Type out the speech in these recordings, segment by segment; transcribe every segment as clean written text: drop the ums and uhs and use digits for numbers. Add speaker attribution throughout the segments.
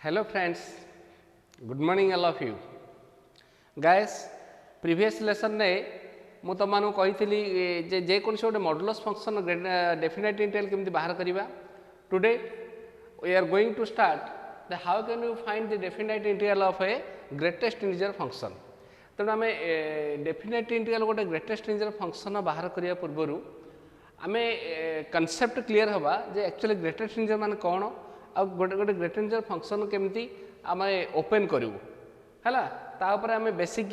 Speaker 1: Hello friends, good morning all of you. Guys, previous lesson ने मु तुमको कही जे कौन गोटे मॉडुलस फंक्शन डेफिनेट इंटीग्रल केमती बाहर करवा. Today we are going to start the how can you find the definite integral of a greatest integer function. तेणु आम डेफिनेट इंटीग्रल गोटे ग्रेटेस्ट इंटीजर फंक्शन बाहर करने पूर्वर आम कनसेप्ट क्लीयर हवा जे एक्चुअली ग्रेटेस्ट इंटीजर मान कौन आ गोटे गोटे ग्रेटेस्ट इंटीजर फंक्शन केमती आम ओपन करूँ है तापर आम बेसिक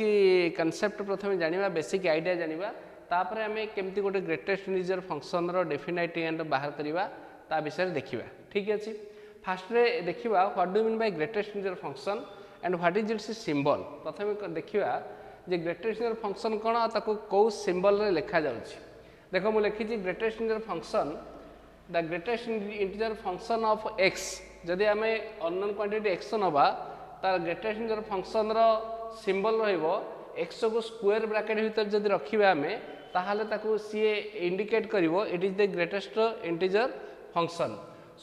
Speaker 1: कनसेप्ट प्रथम जाना बेसिक आइडिया जाना तापर आम केमती गोटे greatest integer function definite integral बाहर करवा ता विषय देखा. ठीक अच्छे फास्ट देखा what do mean by greatest integer function and what is it's symbol. प्रथम देखा जे ग्रेटेस्ट इंटीजर फंक्शन कौन ताको कौ सिंबल रे लिखा जाउछि. देखो मु लिखी greatest integer function the greatest integer function of x. जदि आम अननोन क्वांटिटी एक्स नवा तार ग्रेटेस्ट इंटीजर फंक्शन रो सिंबल रहिबो एक्स को स्क्वायर ब्रैकेट भीतर जदि रखिबा आमे ताहाले ताको सीए इंडिकेट करिवो it is the greatest integer function.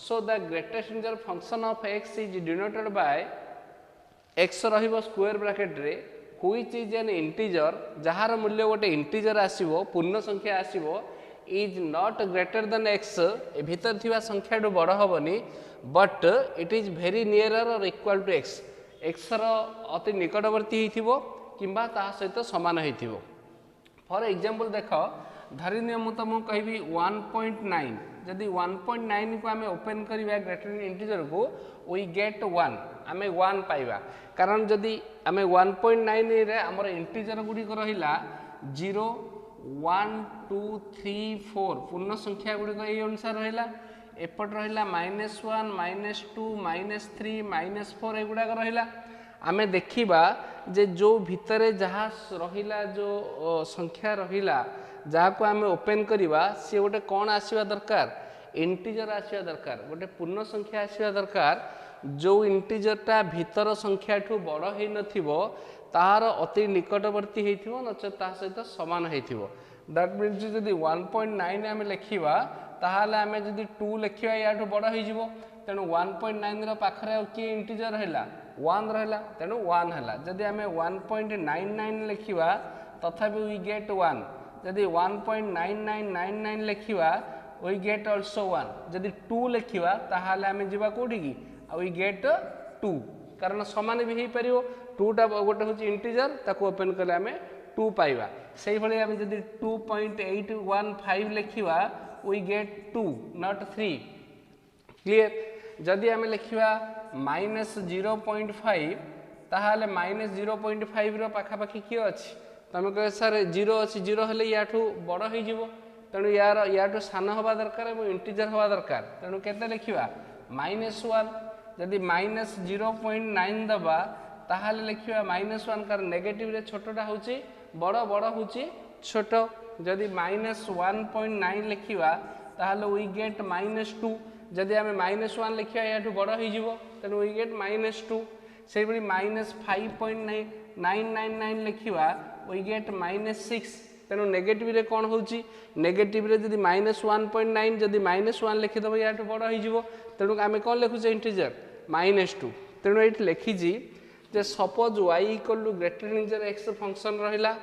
Speaker 1: So the greatest integer function of x is denoted by x रहिबो स्क्वायर ब्रैकेट रे व्हिच इज एन इंटीजर जहार मूल्य गोटे इंटीजर आसीबो पूर्ण संख्या आसीबो is not greater than x ए भीतर थिबा संख्या डो बड़ होबनी but it is very nearer or equal to x. X रो अति निकटवर्ती हेथिबो किंबा ता सहित समान हेथिबो. फॉर एग्जांपल देखो धरिनिय मु तुमको कहबी 1.9 जदि 1.9 को आम ओपन करवा ग्रेटर इंटीजर को वी गेट 1 आम 1 पाइबा कारण जदि आम 1.9 रे हमर इंटीजर गुड़िक रहा 0 1 2 3 4 पूर्ण संख्या गुड़िक ये अनुसार रहा एपट रहा -1 -2 -3 -4 एगुड़ाक रहा. आम देखा जे जो भितर जहाँ रहा जो संख्या रहा जहाँ को आम ओपन करवा सी गोटे कौन आसवा दरकार इंटीजर आसवा दरकार गोटे पूर्ण संख्या आसवा दरकार जो इंटीजरटा भीतर संख्या ठू बड़ हो नथिबो तार अति निकटवर्ती होइथिबो नचेत ता सहित समान होइथिबो. दैट मीन्स जदि 1.9 आम लिखा ताहाले आम जदि 2 लिखा या बड़ हो तेणु 1.9 रो पाखरे किए इंटीजर रहा 1 रहा तेणु 1 है. जदि आम 1.99 लिखा तथापि वी गेट 1. जदि 1.9999 लिखा वी गेट ऑल्सो 1. जदि 2 लिखा ताहाले आम जीवा कोठी की वी गेट 2 कारण समान भी हो पार 2टा गोटे हूँ इंटीजर ताको ओपन कले आम 2 पाइबा. से भाई आम जदि 2.815 लिखा वी गेट 2 नॉट 3. क्लियर. जदि आम लिखा -0.5 ताहाले -0.5 रो पाखापाखि किए अच्छी तुम कह सर 0 अच्छी 0 हेले या बड़ हो तेणु यार या सान हवा दरकार इंटीजर हवा दरकार तेणु केते लिखा -1. जदि -0.9 दबा ताहाले लिखा -1 कारण नेगेटिव रे छोटटा होची बड़ बड़ होची छोट. जदि -1.9 लिखा ताहाले वी गेट -2. जदि आम -1 लिखा या बड़ हो तेणु वी गेट -2. से भाई -5.999 लिखा वी गेट -6. तेणु नेगेटिव रे कौन होची नेगेटिव रे जदि -1.9 जदि -1 लिखिदेव या बड़ हो तेणु आम कौन लिखुचे इंटीजर -2. तेणु ये लिखी जे suppose y equal to greater integer x function रहा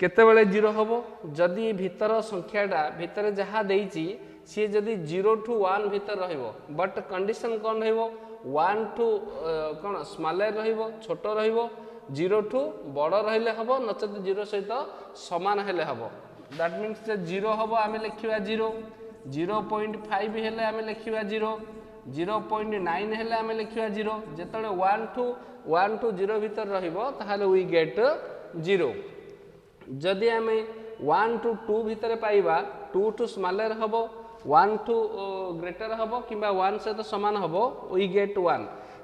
Speaker 1: केतेबेले 0 हम जदि भीतर संख्याटा भीतर जहाँ देइछि सी जदि 0 to 1 भीतर रहिबो बट कंडीशन कौन रहिबो 1 to कौन स्मॉलर रहिबो छोट रहिबो 0 टू बड़ रहिले हबो नचेत 0 सहित समान हेले हबो. दैट मीन्स 0 हबो आमे लिखिबा 0 0.5 हेले आमे लिखिबा 0 0.9 हेले आमे लिखिबा 0 जेतले 1 to 0 भीतर रहिबो ताहाले वी गेट 0. जदि आमे 1 to 2 भीतर पाइबा 2 टू स्मॉलर हबो 1 टू ग्रेटर हबो किंबा 1 सहित समान हबो वी गेट 1.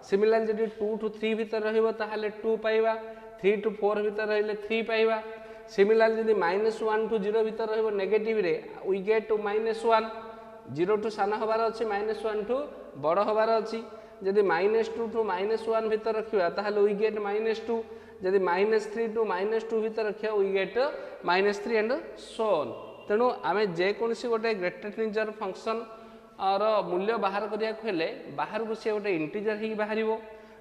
Speaker 1: सिमिलर जदि 2 to 3 भीतर रहिबो ताहाले 2 पाइबा 3 to 4 भीतर रहिले 3 पाइबा. सिमिलर जदि -1 to 0 भीतर रहिबो नेगेटिव रे वी गेट -1. 0 टू सान हबार अछि -1 टू बड़ हबार अछि. जदि -2 टू -1 भीतर रखिबा ताहाले वी गेट -2. जदि -3 टू -2 भीतर रखिया we get -3 and so on. तेणु आम जेकोसी गोटे ग्रेटर इंटीजर फंक्शन मूल्य बाहर करिया हेले बाहर को सी गोटे इंटीजर ही बाहर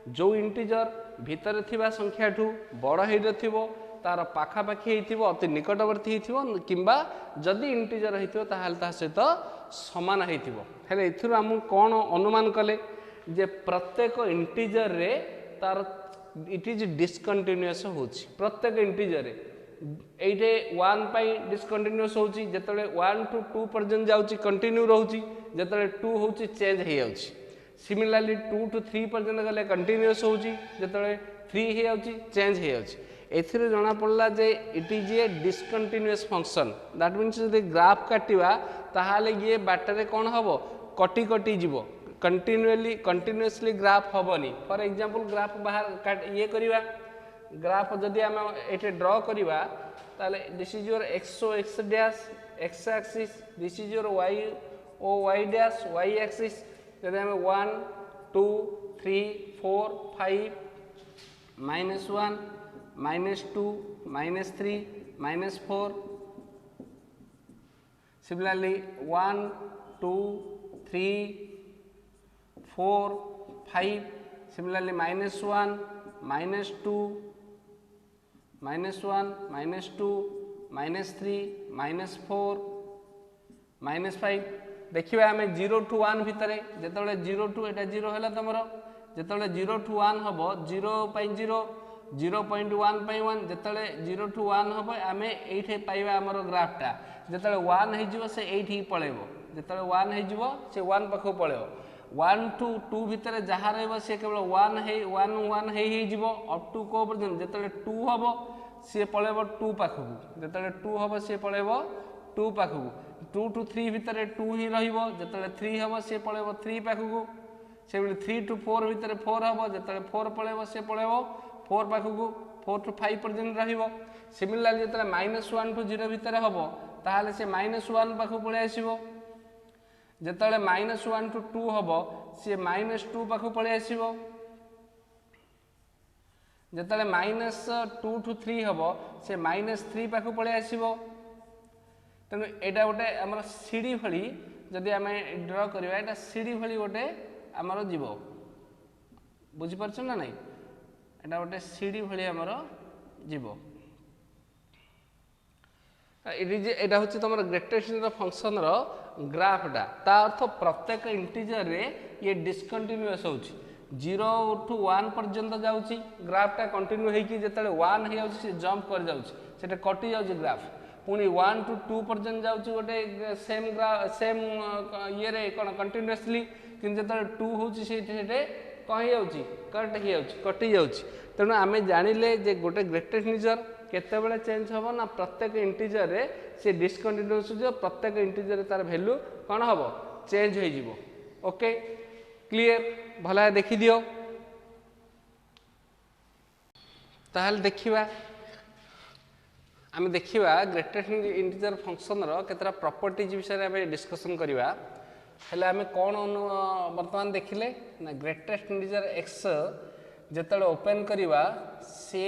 Speaker 1: जो इंटीजर भितर थिबा संख्या ठू बड़ हो तार पाखापाखि हो अति निकटवर्ती हो किंबा जदि इंटीजर हो सहित समान हो आम कौन अनुमान कले जे प्रत्येक इंटीजर रे तार इट इज डिस्कंटिन्यूअस होची प्रत्येक इंटीजर रे एइटे 1 पाई डिस्कंटिन्यूअस होची जेतले 1 टू 2 पर्यंत जाउची कंटिन्यू रहउची जेतले 2 होची चेंज हे जाउची सिमिलरली 2 टू 3 पर्यंत गले कंटिन्यूअस होची जेतले 3 हे जाउची चेंज हे जाउची एथिरे जणा पड़ला जे it is a discontinuous function that means यदि ग्राफ काटिवा ताहाले ये बाटरे कोन हबो कटी कटी जीवो कंटिन्यूअसली ग्राफ हबनी फॉर एग्जांपल ग्राफ बाहर ये करिवा ग्राफ जदि आम ये ड्र करिवा ताले this is your X O X dash X axis this is your Y O Y dash Y axis जदि आम 1 2 3 4 5 -1 -2 -3 -4 similarly 1 2 3 4 5 similarly -1 -2 -1 -2 -3 -4 -5 देखिए आम 0 टू 1 भितर जिते 0 टू एटा 0 है तुम जिते 0 टू 1 हम 0 0 0.1 पाई 1 जिते 0 टू 1 हम आम ये पाइबा आमर ग्राफटा जिते 1 हो से ये पलैब जिते 1 हो से 1 पाख पलैब 1 टू 2 भितर जहाँ रे केवल 1 हो अप टू को पर्यटन जिते 2 हम सी पलैब 2 पाखक जिते 2 हम सी पलैब 2 पाखक 2 टू 3 भितर 2 ही जिते 3 हम सी पलैब 3 पाखक से 3 टू 4 भितर 4 हम जिते 4 पलैब से पलैब 4 पाखक 4 टू 5 पर्यटन सिमिलरली जिते -1 टू 0 भितर हम ताहले से -1 पाख पलि आसो जिते -1 टू 2 हम सी -2 पाख पलि आसो जिते -2 टू 3 हम से -3 पाख पलि आसो तेणु यहाँ गोटे आम सीढ़ी भली जदि आम ड्र करवा यहाँ सीढ़ी भली गोटे आमर जीव बुझीपार ना नहीं यहाँ गोटे सीढ़ी भली आमर जीव यहाँ हूँ तुम ग्रेटेस्ट फंक्शन ग्राफटा ता अर्थ प्रत्येक इंटीजर रे ये डिस्कंटिन्यूअस हो 0 टू 1 पर्यंत जाऊँगी ग्राफटा कंटिन्यू होगी जिते 1 हो जंप कर जाऊँगी कटि जाऊँगी ग्राफ पुणी 1 टू 2 पर्यंत जाऊँगी गोटे सेम ये कौन कंटिन्यूअसली कि जो 2 हूँ कौन हो कट हो कटि जाऊँगी तेणु आम जानिले जे गोटे ग्रेटेस्ट इंटीजर केतेबेले चेंज हम ना प्रत्येक इंटीजर रे से डिस्कंटिन्यूअस हो प्रत्येक इंटीजर तार वैल्यू कौन हम चेंज हो ओके क्लियर भला देखी दियो ताहले देखिबा आम देखिबा ग्रेटेस्ट इंटीजर फंक्शन रो केतरा प्रॉपर्टीज विषय आम डिस्कशन करवा हेले आम कौन वर्तमान देखिले ना ग्रेटेस्ट इंटीजर एक्स जिते ओपन करवा सी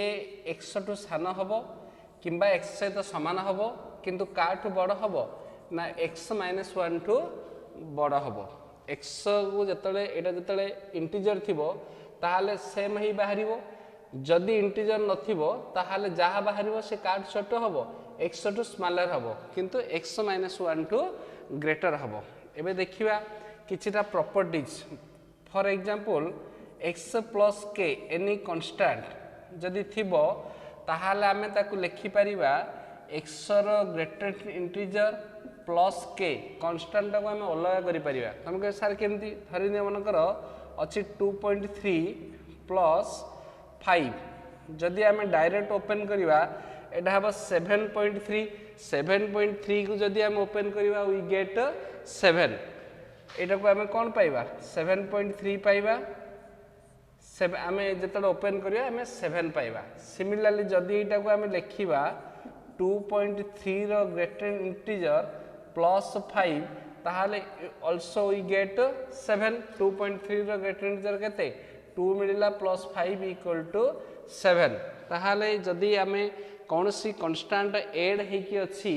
Speaker 1: एक्स टू सान हम कि एक्स सहित सामान हम किंतु काठू बड़ हम ना एक्स -1 टू बड़ हम एक्स को जिते इंटीजर थी ताहले सेम ही बाहर जदि इंटीजर नथिबो ताहले जहाँ बाहर से काठ छोट हम एक्स टू स्मॉलर हम किंतु एक्स -1 टू ग्रेटर हम एबे देखिबा किछिटा properties for example x plus k any constant जदि थिबो ताहाले आमे ताकू लिखि परिबा एक्स रो greatest integer plus k constant को आमे अलग करि परिबा हम कह सर केमती धरि ने मन करो अछि 2.3 प्लस 5 जदि आमे डायरेक्ट ओपन करिबा एटा हबो 7.3 को जदि आमे ओपन करिबा वी गेट 7 एटा को आमे कोन पाइबा 7.3 पाइबा आम जो ओपन करिया आम 7 पाइबा सिमिलरली जदि यहाँ को आम लिखा 2.3 रो ग्रेटेस्ट इंटीजर प्लस 5 ताहले ऑल्सो वी गेट 7 2.3 रो ग्रेटेस्ट इंटीजर केते 2 मिलला प्लस 5 इक्वल टू 7 ताहले जदि आम कौन सी कन्स्टांट एड होकी अच्छी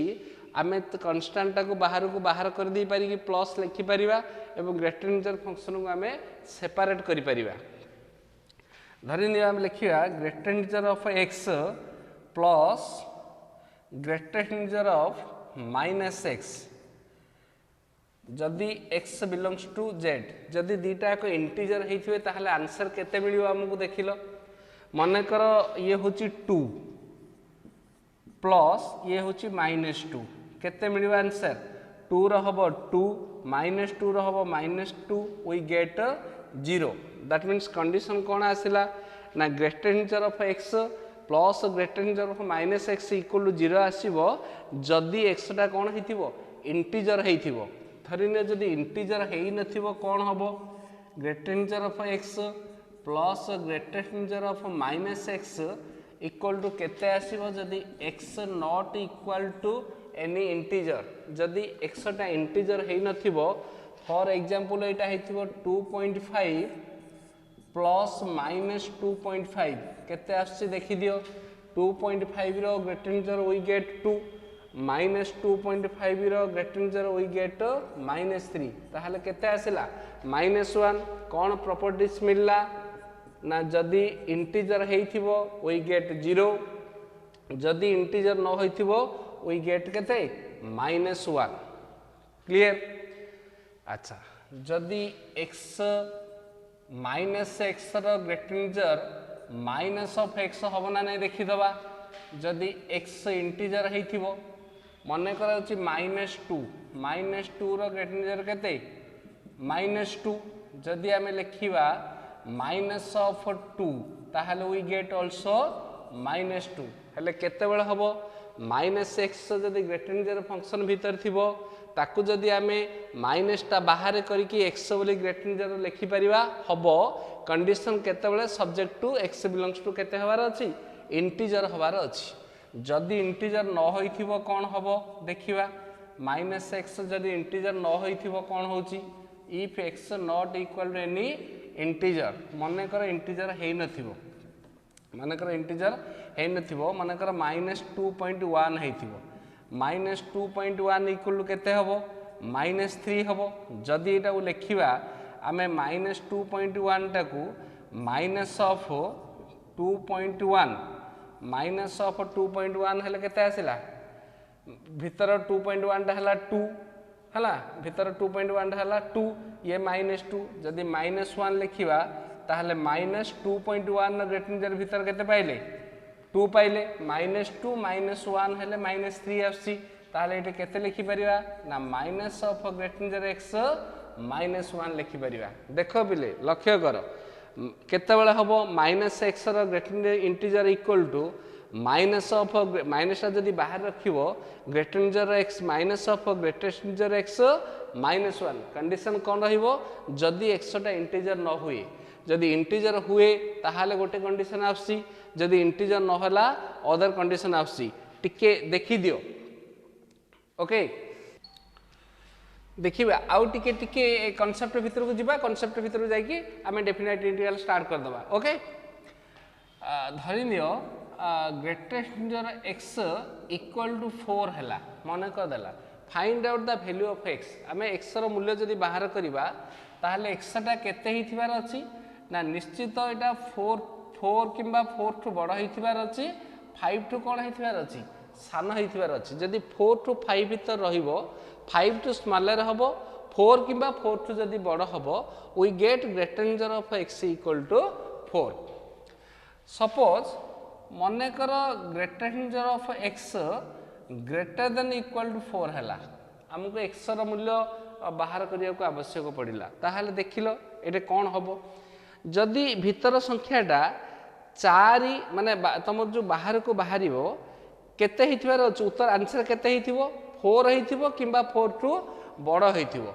Speaker 1: आमे कन्स्टांटा को बाहर कर दे पारी कि प्लस लिखि परिबा एवं ग्रेटर इंटीजर फंक्शन को आमे सेपरेट करि परिबा। धरि निया हम लिखिया greater integer of x plus greater integer of minus x जदि x बिलोंग्स टू z जदि दीटा एक इंटीजर होइथिबे ताहले आंसर केते मिलियो हमकु देखिलो मन कर ये होची 2 प्लस ये होची -2 केते मिलियो आंसर 2 रो हबो 2 -2 रो हबो -2 we get 0 that means condition कोन आसिला ना greater integer of x plus greater integer of -x equal to 0 आसीबो जदि x टा कोन हेतिबो इंटीजर हेतिबो। धरिने जदि इंटीजर हेई नथिबो कोन हबो greater integer of x plus greater integer of -x equal to केते आसीबो जदि x not equal to any integer जदि x टा इंटीजर हेई नथिबो फॉर एग्जांपल एटा हेतिबो 2.5 प्लस -2.5 केते आछि देखि दियो 2.5 रो ग्रेटर इंटीजर वी गेट 2 -2.5 रो ग्रेटर इंटीजर वी गेट -3 ताहले केते आसिला -1 कोन प्रॉपर्टीज मिलला ना जदि इंटीजर हेइथिबो वी गेट 0 जदि इंटीजर न होइथिबो वी गेट केते -1 क्लियर। अच्छा जदि x -x रो greater integer minus of x हबो ना नै देखि दबा जदि x इंटीजर हेइथिबो मने करा अछि -2 रो ग्रेटर इंटीजर केते -2 जदि आमे लिखिबा माइनस ऑफ 2 ताहले वी गेट आल्सो -2 हेले केते बेले हबो -x जदि ग्रेटर इंटीजर फंक्शन भीतर थिबो ताकू जदि आमे माइनस टा बाहर करिकि x बोली ग्रेटर इंटीजर लिखि परिबा हबो कंडीशन केते बेले subject to x belongs to केते हवार अछि इंटीजर हवार अछि जदि इंटीजर न होइथिबो कोन हबो देखिबा -x जदि इंटीजर न होइथिबो कोन होउची if x not equal to any integer मने कर इंटीजर हेइ नथिबो मने कर इंटीजर हेइ नथिबो मने कर -2.1 हेइथिबो -2.1 इक्वल टू केते हबो -3 हबो जदि एटा लिखिबा आमे -2.1 टाकू माइनस ऑफ 2.1 माइनस ऑफ 2.1 हेले केते आसिला भीतर 2.1 टा हला 2 हला भीतर 2.1 टा हला 2 ये -2 जदि -1 लिखिबा ताहले -2.1 न ग्रेटर इंटीजर भीतर केते पाइले 2 पाइले -2 -1 हेले -3 आसी ताहले एटे केते लिखि परिबा ना minus of greater integer x -1 लिखि परिबा। देखो बिले लक्ष्य करो केते बेले हबो -x रो greater integer equal to minus of minus जदि बाहर रखिबो greater integer x minus of greater integer x -1 condition कोन रहिबो जदि x टा इंटीजर न हुए जदि इंटीजर हुए ताहाले गोटे कंडीशन आसी जदि इंटीजर न होला अदर कंडीशन आसी टिके देखि दियो ओके देखिबा आउ टिके टिके कांसेप्ट भीतर को जिबा कांसेप्ट भीतर जाई कि हमें डेफिनेट इंटीग्रल स्टार्ट कर दबा ओके धरि लियो greatest integer x equal to 4 हैला मन कर देला find out the value of x हमें x रो मूल्य जदि बाहर करिबा ताहले x टा केते हिथिबार अछि ना निश्चित एटा 4 किंबा 4 टू बड़ हिथिबार अछि 5 टू कोन हिथिबार अछि सान हिथिबार अछि जदि 4 टू 5 भीतर रहिबो 5 टू स्मॉलर हबो 4 किंबा 4 टू जदि बड़ हबो we get greater integer of x equal to 4 suppose मने कर greater integer of x greater than equal to 4 हैला हमको x रो मूल्य बाहर करिया को आवश्यक पड़िला ताहाले देखिलो एटे कोन हबो जदि भीतर संख्याटा 4 माने तमर जो बाहर को बाहरिबो केते हिथिबार अछि उत्तर आंसर केते हिथिबो 4 हिथिबो किंबा 4 टू बड़ हिथिबो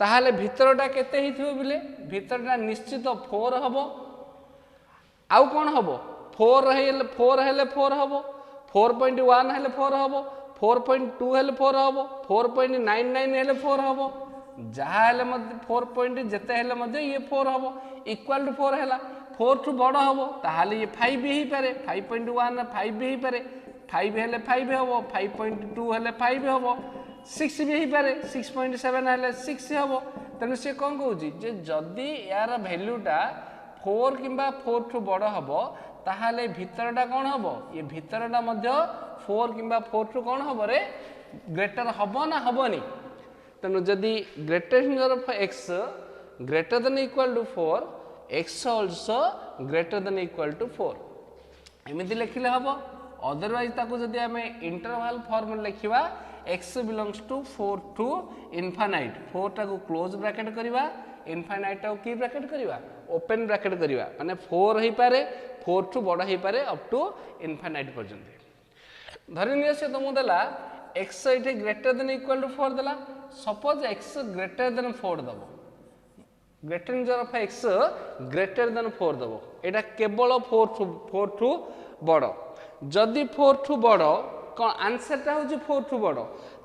Speaker 1: ताहाले भीतरटा केते हिथिबो बिले भीतरटा निश्चित 4 हबो आउ कोन हबो 4 हेले 4 हबो 4.1 हेले 4 हबो 4.2 हेले 4 हबो 4.99 हेले 4 हबो जहा हेले मध्य 4 जेते हेले मध्य ये 4 हबो इक्वल टू 4 हैला 4 टू बड़ हबो ताहाले ये 5 भी ही पारे 5.1 5 भी ही पारे 5 हेले 5 हम 5.2 हेले 5 हम 6 भी पारे 6.7 हेले 6 हम तेणु सी कौन कहूँ जे जदि यार भैल्यूटा 4 किंबा 4 ठू बड़ हम ताहले भितरटा कौन हम ये भितरटा मध्य 4 किंबा 4 ठू कौन हम रे ग्रेटर हम ना हेनी तेणु जदि greater of x greater than equal to 4 x also greater than equal to 4 एमती लिखिले हम अदरवाइज ताको जदि आम इंटरवल फॉर्म लिखा x belongs to 4 to infinite 4 टाको क्लोज ब्रैकेट करवा इनफाइनाइट टाको की ब्रैकेट करवा ओपन ब्रैकेट करवा माने 4 हो पारे 4 टू बड़ हो पारे अप टू इनफाइनाइट पर्यंत धरि नियो से तुमको देला x इथे ग्रेटर देन इक्वल टू 4 देला सपोज x ग्रेटर देन 4 दबो greater of x greater than 4 दबो एटा केवल 4 टू बड़ जदि 4 टू बड़ कौन आंसरटा हूँ 4 टू बड़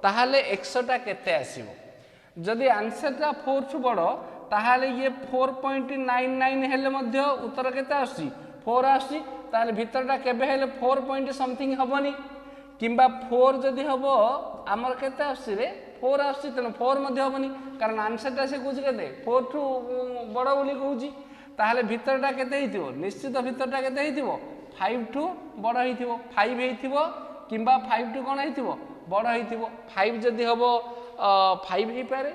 Speaker 1: ताहले x टा केते आसीबो जदि आंसरटा 4 टू बड़ ताहले ये 4.99 हेले मध्य उत्तर केते आसी 4 आसी ताहले भितरटा केबे हेले 4 पॉइंट समथिंग हबनी किंबा 4 जदि हबो हमर केते आसी रे 4 आसी तेन 4 मध्य हबनी कारण आंसरटा से कुछ केते 4 टू बड़ बोली कहूची ताहले भितरटा केते हिथिबो निश्चित भितरटा केते हिथिबो 5 टू बड़ हिथिबो 5 हिथिबो किंबा 5 टू कोन हिथिबो बड़ हिथिबो 5 जदि हबो 5 ही पारे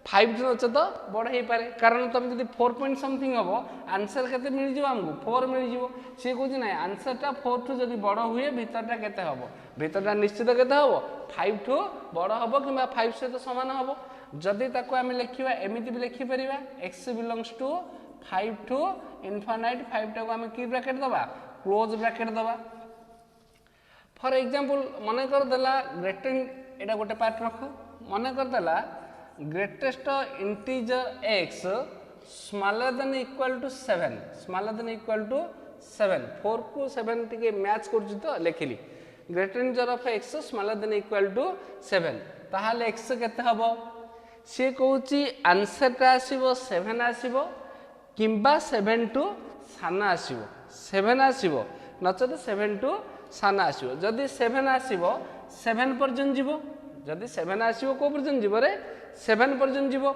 Speaker 1: 5 टू नचे तो बड़ ही पारे कारण तुम जदि 4 पॉइंट समथिंग हबो आंसर केते मिल जिवो हमको 4 मिल जिवो से कहूची नै आंसरटा 4 टू जदि बड़ हुए भितरटा केते हबो भितरटा निश्चित केते हबो 5 टू बड़ हबो किंबा 5 से तो समान हबो जदि ताको आमे लिखिबा एमिति भी लिखि परिबा x belongs to 5 to infinite 5 टाको आमे की ब्रैकेट दबा क्लोज ब्रैकेट दबा फॉर एग्जांपल मन कर देला ग्रेटर एटा गोटे पार्ट रख मन कर देला greatest integer x smaller than equal to 7 smaller than equal to 7 4 को 7 टिके मैच करछि तो लिखिली greater integer of x smaller than equal to 7 ताहाले x केते हबो से कहूची आंसरटा आसीबो 7 आसीबो किंबा 7 टू साना आसीबो 7 आसीबो नचते 7 टू साना आसीबो जदि 7 आसीबो 7 पर्यंत जीवो जदि 7 आसीबो को पर्यंत जीवो रे 7 पर्यंत जीवो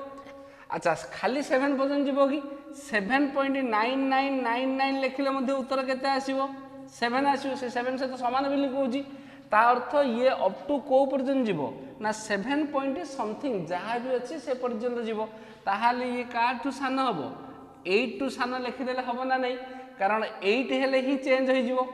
Speaker 1: अच्छा खाली 7 पर्यंत जीवो कि 7.9999 लिखिले मध्ये उत्तर केते आसीबो 7 आसीबो से 7 से तो समान बिली कहूची ता अर्थ ये अप टू को पर्यंत जीवो ना 7 पॉइंट समथिंग जहाँ भी अच्छी से पर्यंत जीवो ताहाले ये का टू सान हबो 8 टू सान लिखिदेले हबो ना नहीं कारण 8 हेले ही चेंज हो जीवो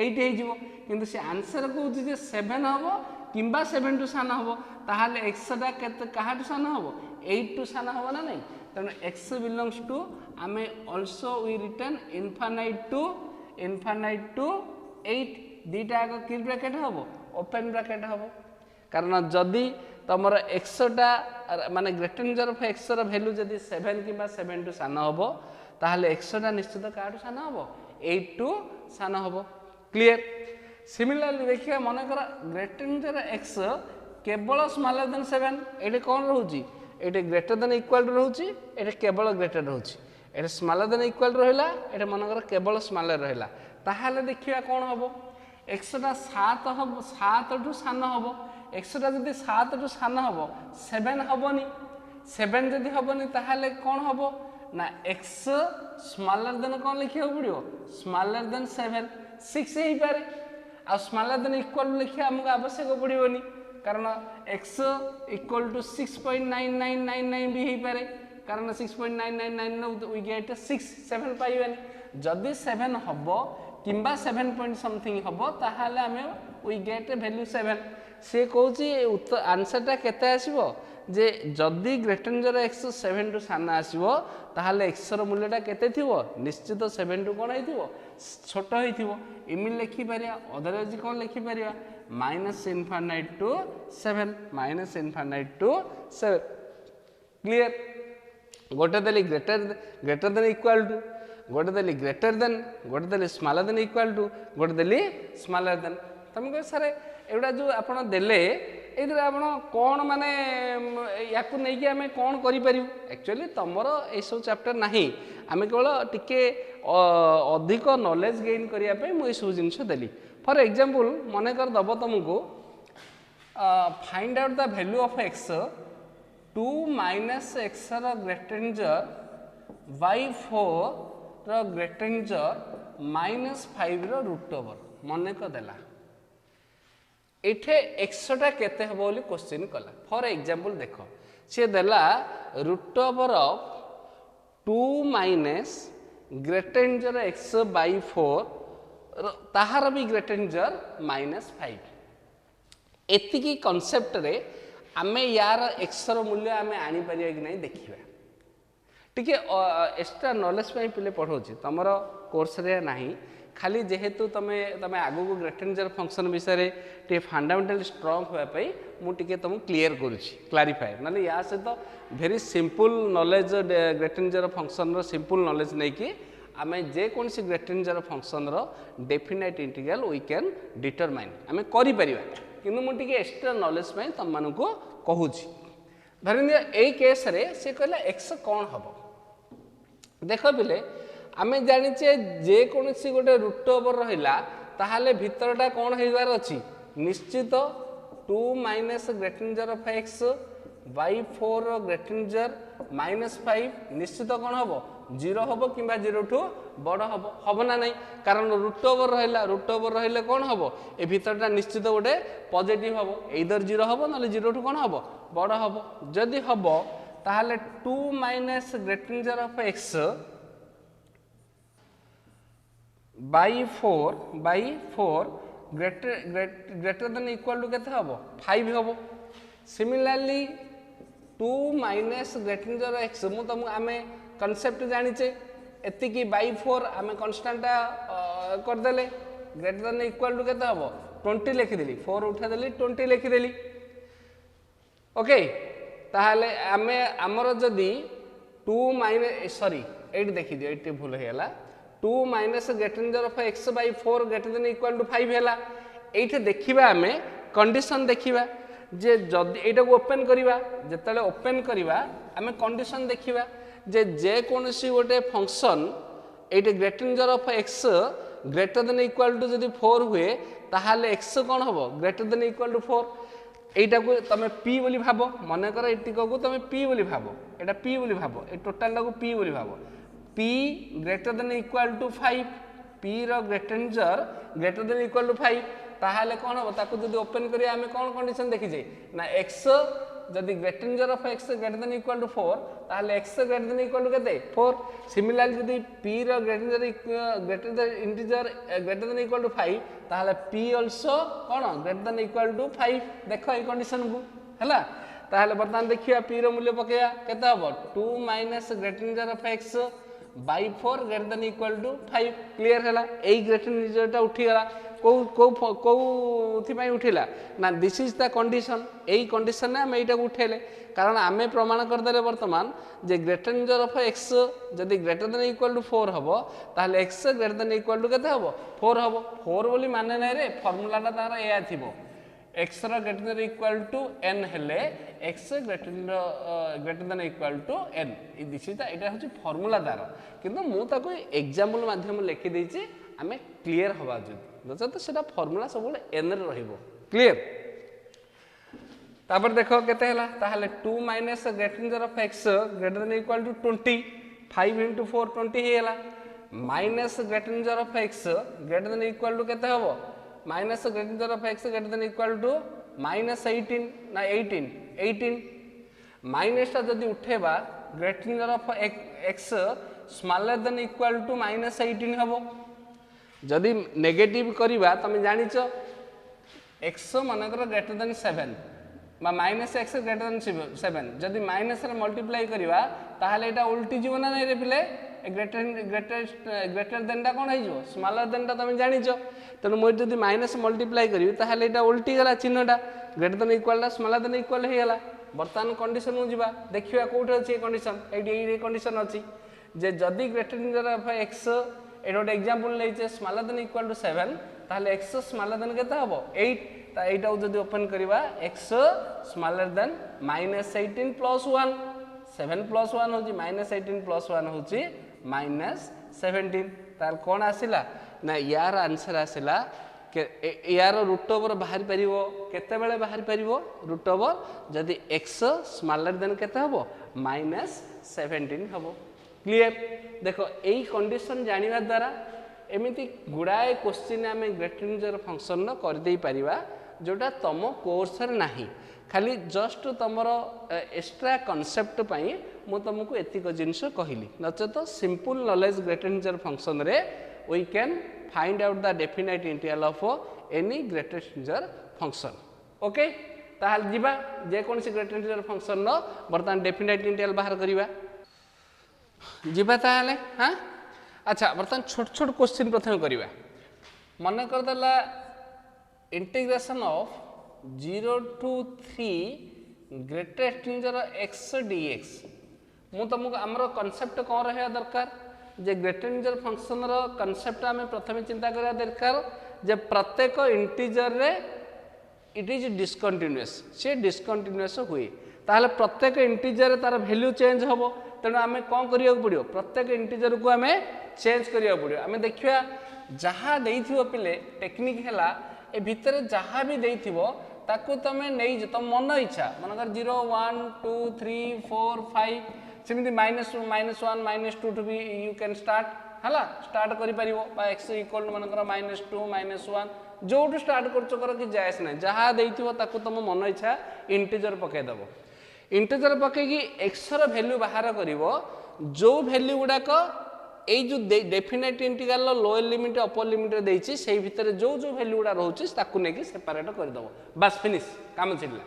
Speaker 1: 8 हो जीवो किंतु से आंसर कहूची जे 7 हबो किंबा 7 टू सान हबो ताहाले x टा केते कहा टू सान हबो 8 टू सान हबो ना नहीं तेणु x बिलोंग्स टू आमे also we return infinite to 8 दीटा आग की ब्रैकेट हबो ओपन ब्रैकेट हबो कारण जदि तमर x टा माने ग्रेटर इंटीजर ऑफ x रो वैल्यू जदि 7 किंबा 7 टू सान हबो ताहाले x टा निश्चित का टू सान हबो 8 टू सान हबो क्लियर सिमिलरली देखिए मन कर ग्रेटर इंटीजर x केवल स्मॉलर देन 7 एटे कौन रहउची एटे ग्रेटर देन इक्वल टू रहउची एटे केवल ग्रेटर रहउची एटे स्मॉलर देन इक्वल रहला एटे मन कर केवल स्मॉलर रहला ताहाले देखिया कौन हबो x टा 7 हबो 7 टू सान हबो x टा जदि 7 टू सान हबो 7 हबोनी 7 जदि हबोनी ताहाले कौन हबो ना x स्मॉलर देन कौन लिखिया पड़ियो स्मॉलर देन 7 6 ही पारे आ स्मॉलर देन इक्वल लिखिया हमको आवश्यक पड़ियोनी कारण x इक्वल टू 6.9999 भी ही पारे कारण 6.999 वी गेट 6 7 पाइबेनी जदि 7 हबो किंबा 7 पॉइंट समथिंग हबो ताहाले हमें वी गेट वैल्यू 7 से कहूची उत्तर आंसरटा केते आसीबो जे जदि ग्रेटर इंटीजर x 7 टू साना आसीबो ताहाले x रो मूल्यटा केते थिबो निश्चित 7 टू कोन हेथिबो छोट हेथिबो इमि लिखि परिया अदरवाइज कोन लिखि परिया minus infinite to 7 minus infinite to 7 clear गोटे देली ग्रेटर देन इक्वल टू गोटे देली ग्रेटर देन गोटे देली स्मॉलर देन इक्वल टू गोटे देली स्मॉलर देन तुमको सर एवडा जो आपण देले एथि आपण कोन माने याकू नै कि आमे कोन करि परिबु एक्चुअली तमरो ए सब चैप्टर नाही आमे केवल टिके अधिक नॉलेज गेन करिया पे मु ए सब जिंस देली फॉर एग्जांपल मने कर दबो तुमको find out the value of x 2 minus x रो ग्रेटेंजर by 4 रो ग्रेटेंजर माइनस 5 रो रूट ओवर मने को देला एठे एक्सटा केते हबो बोली क्वेश्चन कला फॉर एग्जांपल देखो से देला root over of 2 minus greatest integer x by 4 ताहार भी ग्रेटेंजर -5 एतिकी कॉन्सेप्ट रे आमे यार x रो मूल्य आमे आनी परिया कि नहीं देखिबा टिके एक्स्ट्रा नॉलेज पे पिले पढौची तमरो कोर्स रे नाही खाली जेहेतु तमे तमे आगो को ग्रेटेंजर फंक्शन विषय रे टे फंडामेंटल स्ट्रांग होया पई मु टिके तुम क्लियर करूची क्लैरिफाई नाले या से तो very simple knowledge greatest integer function रो सिंपल नॉलेज नै कि आमे जे कोनसी ग्रेटेंजर फंक्शन रो definite integral we can determine आमे करि परिबा किंतु मु टिके एक्स्ट्रा नॉलेज पई तम मानु को कहूची धरनिया ए केस रे से कहला x कोन हबो देखो बिले आमे जानिचे जे कोनसी गोटे रूट ओवर रहिला ताहाले भितरटा कोन हेबार अछि निश्चित 2 minus greatest integer of x by 4 रो ग्रेटेंजर -5 निश्चित कोन हबो 0 हबो किबा 0 ठू बड़ हबो हबो ना नहीं कारण रूट ओवर रहिले कोन हबो ए भितरटा निश्चित गोटे पॉजिटिव हबो इधर 0 हबो नले 0 ठू कोन हबो बड़ हबो जदि हबो ताहाले 2 minus greatest integer of x by 4 greater than equal to केते हबो 5 हबो सिमिलरली 2 माइनस ग्रेटेंजर x मु तुम आमे कांसेप्ट जानिचे एतिकी by 4 आमे कांस्टेंट कर देले ग्रेटर देन इक्वल टू केते हबो 20 लिखि देली 4 उठा देली 20 लिखि देली ओके ताहाले आमे हमरो जदी 2 माइनस सॉरी एट देखि दियो एटी भूल हेला 2 minus greatest integer of x by 4 greater than equal to 5 हेला एठे देखिबा हमें कंडीशन देखिबा जे जदी एटा को ओपन करिबा जेतले ओपन करिबा हमें कंडीशन देखिबा जे कोनसी गोटे फंक्शन एटे greatest integer of x greater than equal to जदी 4 हुए ताहाले x कोन हबो ग्रेटर देन इक्वल टू 4 एटा को तमे p बोली भाबो माने कर एटिको को तमे p बोली भाबो एटा p बोली भाबो ए टोटल टा को p बोली भाबो p greater than equal to 5 p रो greatest integer greater than equal to 5 ताहाले कोन हो ताको जदी ओपन करी हमें कोन कंडीशन देखि जे ना x जदी greatest integer of x greater than equal to 4 ताहाले x greater than equal to केते 4 सिमिलरली जदी p रो greater integer greater than equal to 5 ताहाले p आल्सो कोन ग्रेटर देन इक्वल टू 5 देखो ए कंडीशन को हला ताहाले बर्तमान देखिया p रो मूल्य पकेया केते हबो 2 minus greatest integer of x by 4 greater than equal to 5 clear हैला एई ग्रेटेंजर टा उठी गला को थि पई उठिला ना this is the condition AE condition ने हम एटा को उठेले कारण आमे प्रमाण कर देले वर्तमान जे ग्रेटेंजर ऑफ x जदी ग्रेटर देन इक्वल टू 4 हबो ताले x greater than equal to केते हबो 4 हबो 4 बोली माने नै रे फार्मूला टा तार एया थिबो x रो greater than equal to n हेले x greater than equal to n ई दिसिता एटा होची फार्मूला तार किंतु मु ताको एग्जांपल माध्यम लिखि देछि आमे क्लियर हवा जदी तो सेटा फार्मूला सब n रे रहिबो क्लियर तापर देखो केते हला ताहाले 2 minus greatest integer of x greater than equal to 20 5 into 4 20 हेला minus greatest integer of x greater than equal to केते हबो minus greatest integer of x greater than equal to -18 ना 18 माइनस ता जदी उठेबा greatest integer of x smaller than equal to -18 हबो जदी negative करिबा तमे जानिचो x माने कर ग्रेटर देन 7 बा माइनस x ग्रेटर देन 7 जदी माइनस रे मल्टीप्लाई करिबा ताहाले एटा उल्टी जीव ना नै रे पिले ग्रेटर देन टा कोन है जो स्मॉलर देन टा तमे जानिचो तनो मोर जदी माइनस मल्टीप्लाई करिवि ताहाले एटा उल्टी गला चिन्हटा ग्रेटर देन इक्वल टा स्मॉलर देन इक्वल हे गला वर्तमान कंडीशन नु जिबा देखिबा कोठे अछि कंडीशन एडी कंडीशन अछि जे जदी ग्रेटर ऑफ x एटा एग्जांपल लेचे स्मॉलर देन इक्वल टू 7 ताहाले x स्मॉलर देन केता हबो 8 एटा जदि ओपन करवा x smaller than -18 plus 1 7 plus 1 होची -18 प्लस 1 होची -17 तार कोन आसिला ना यार आंसर आसिला यार रूट ओवर बाहर परिवो केते बेले बाहर परिवो रूट ओवर जदि x स्मॉलर देन केते हबो -17 हबो क्लियर देखो एई कंडीशन जानिबा द्वारा एमिति गुड़ाए क्वेश्चन आम ग्रेटर इंटीजर फंक्शन कर दे परिबा जोटा तुम कोर्स रे नाही खाली जस्ट तुमर एक्स्ट्रा कॉन्सेप्ट पई मु तुमको एतिक जिंस कहली नचेत simple knowledge greater integer function रे we can find out the definite integral of any greater integer function okay ताहाल जिबा जे कोन से ग्रेटर इंटीजर फंक्शन नो बर्तमान डेफिनाइट इंटीग्रल बाहर करिबा जिबा ताहाले हां अच्छा बर्तमान छोट छोट क्वेश्चन प्रथम करिबा मन कर दला integration of 0 to 3 greatest integer x dx मु तुमको हमरो कांसेप्ट कोन रहया दरकार जे ग्रेटर इंटीजर फंक्शन रो कांसेप्ट हमें प्रथम चिंता करा दरकार जे प्रत्येक इंटीजर रे इट इज डिसकंटिन्यूअस से डिसकंटिन्यूअस हुए ताहले प्रत्येक इंटीजर तार वैल्यू चेंज होबो तेणु आम कौन करिया पड़ो प्रत्येक इंटीजर को आम चेंज करिया पड़ो आम देखिया जहाँ देइथिबो पिले टेक्निक हैला ए भितर जहाँ भी देइथिबो ताकू तमे नहीं तुम मन इच्छा मनकर 0 1 2 3 4 5 सेमिति -1 -2 to be you can start हला स्टार्ट करि परिबो बा x इक्वल मनकर -2 -1 जोटू स्टार्ट करचो कर कि जायस ना जहाँ देइथिबो ताकू तुम मन इच्छा इंटीजर पके दबो इंटीजर पके कि x रो वैल्यू बाहर करिवो जो वैल्यू गुडाक एई जो definite integral lower limit upper limit रे देइछि सेही भितर जो जो वैल्यू गुडा रहउछि ताकू ने कि सेपरेट कर दबो बस फिनिश काम छिला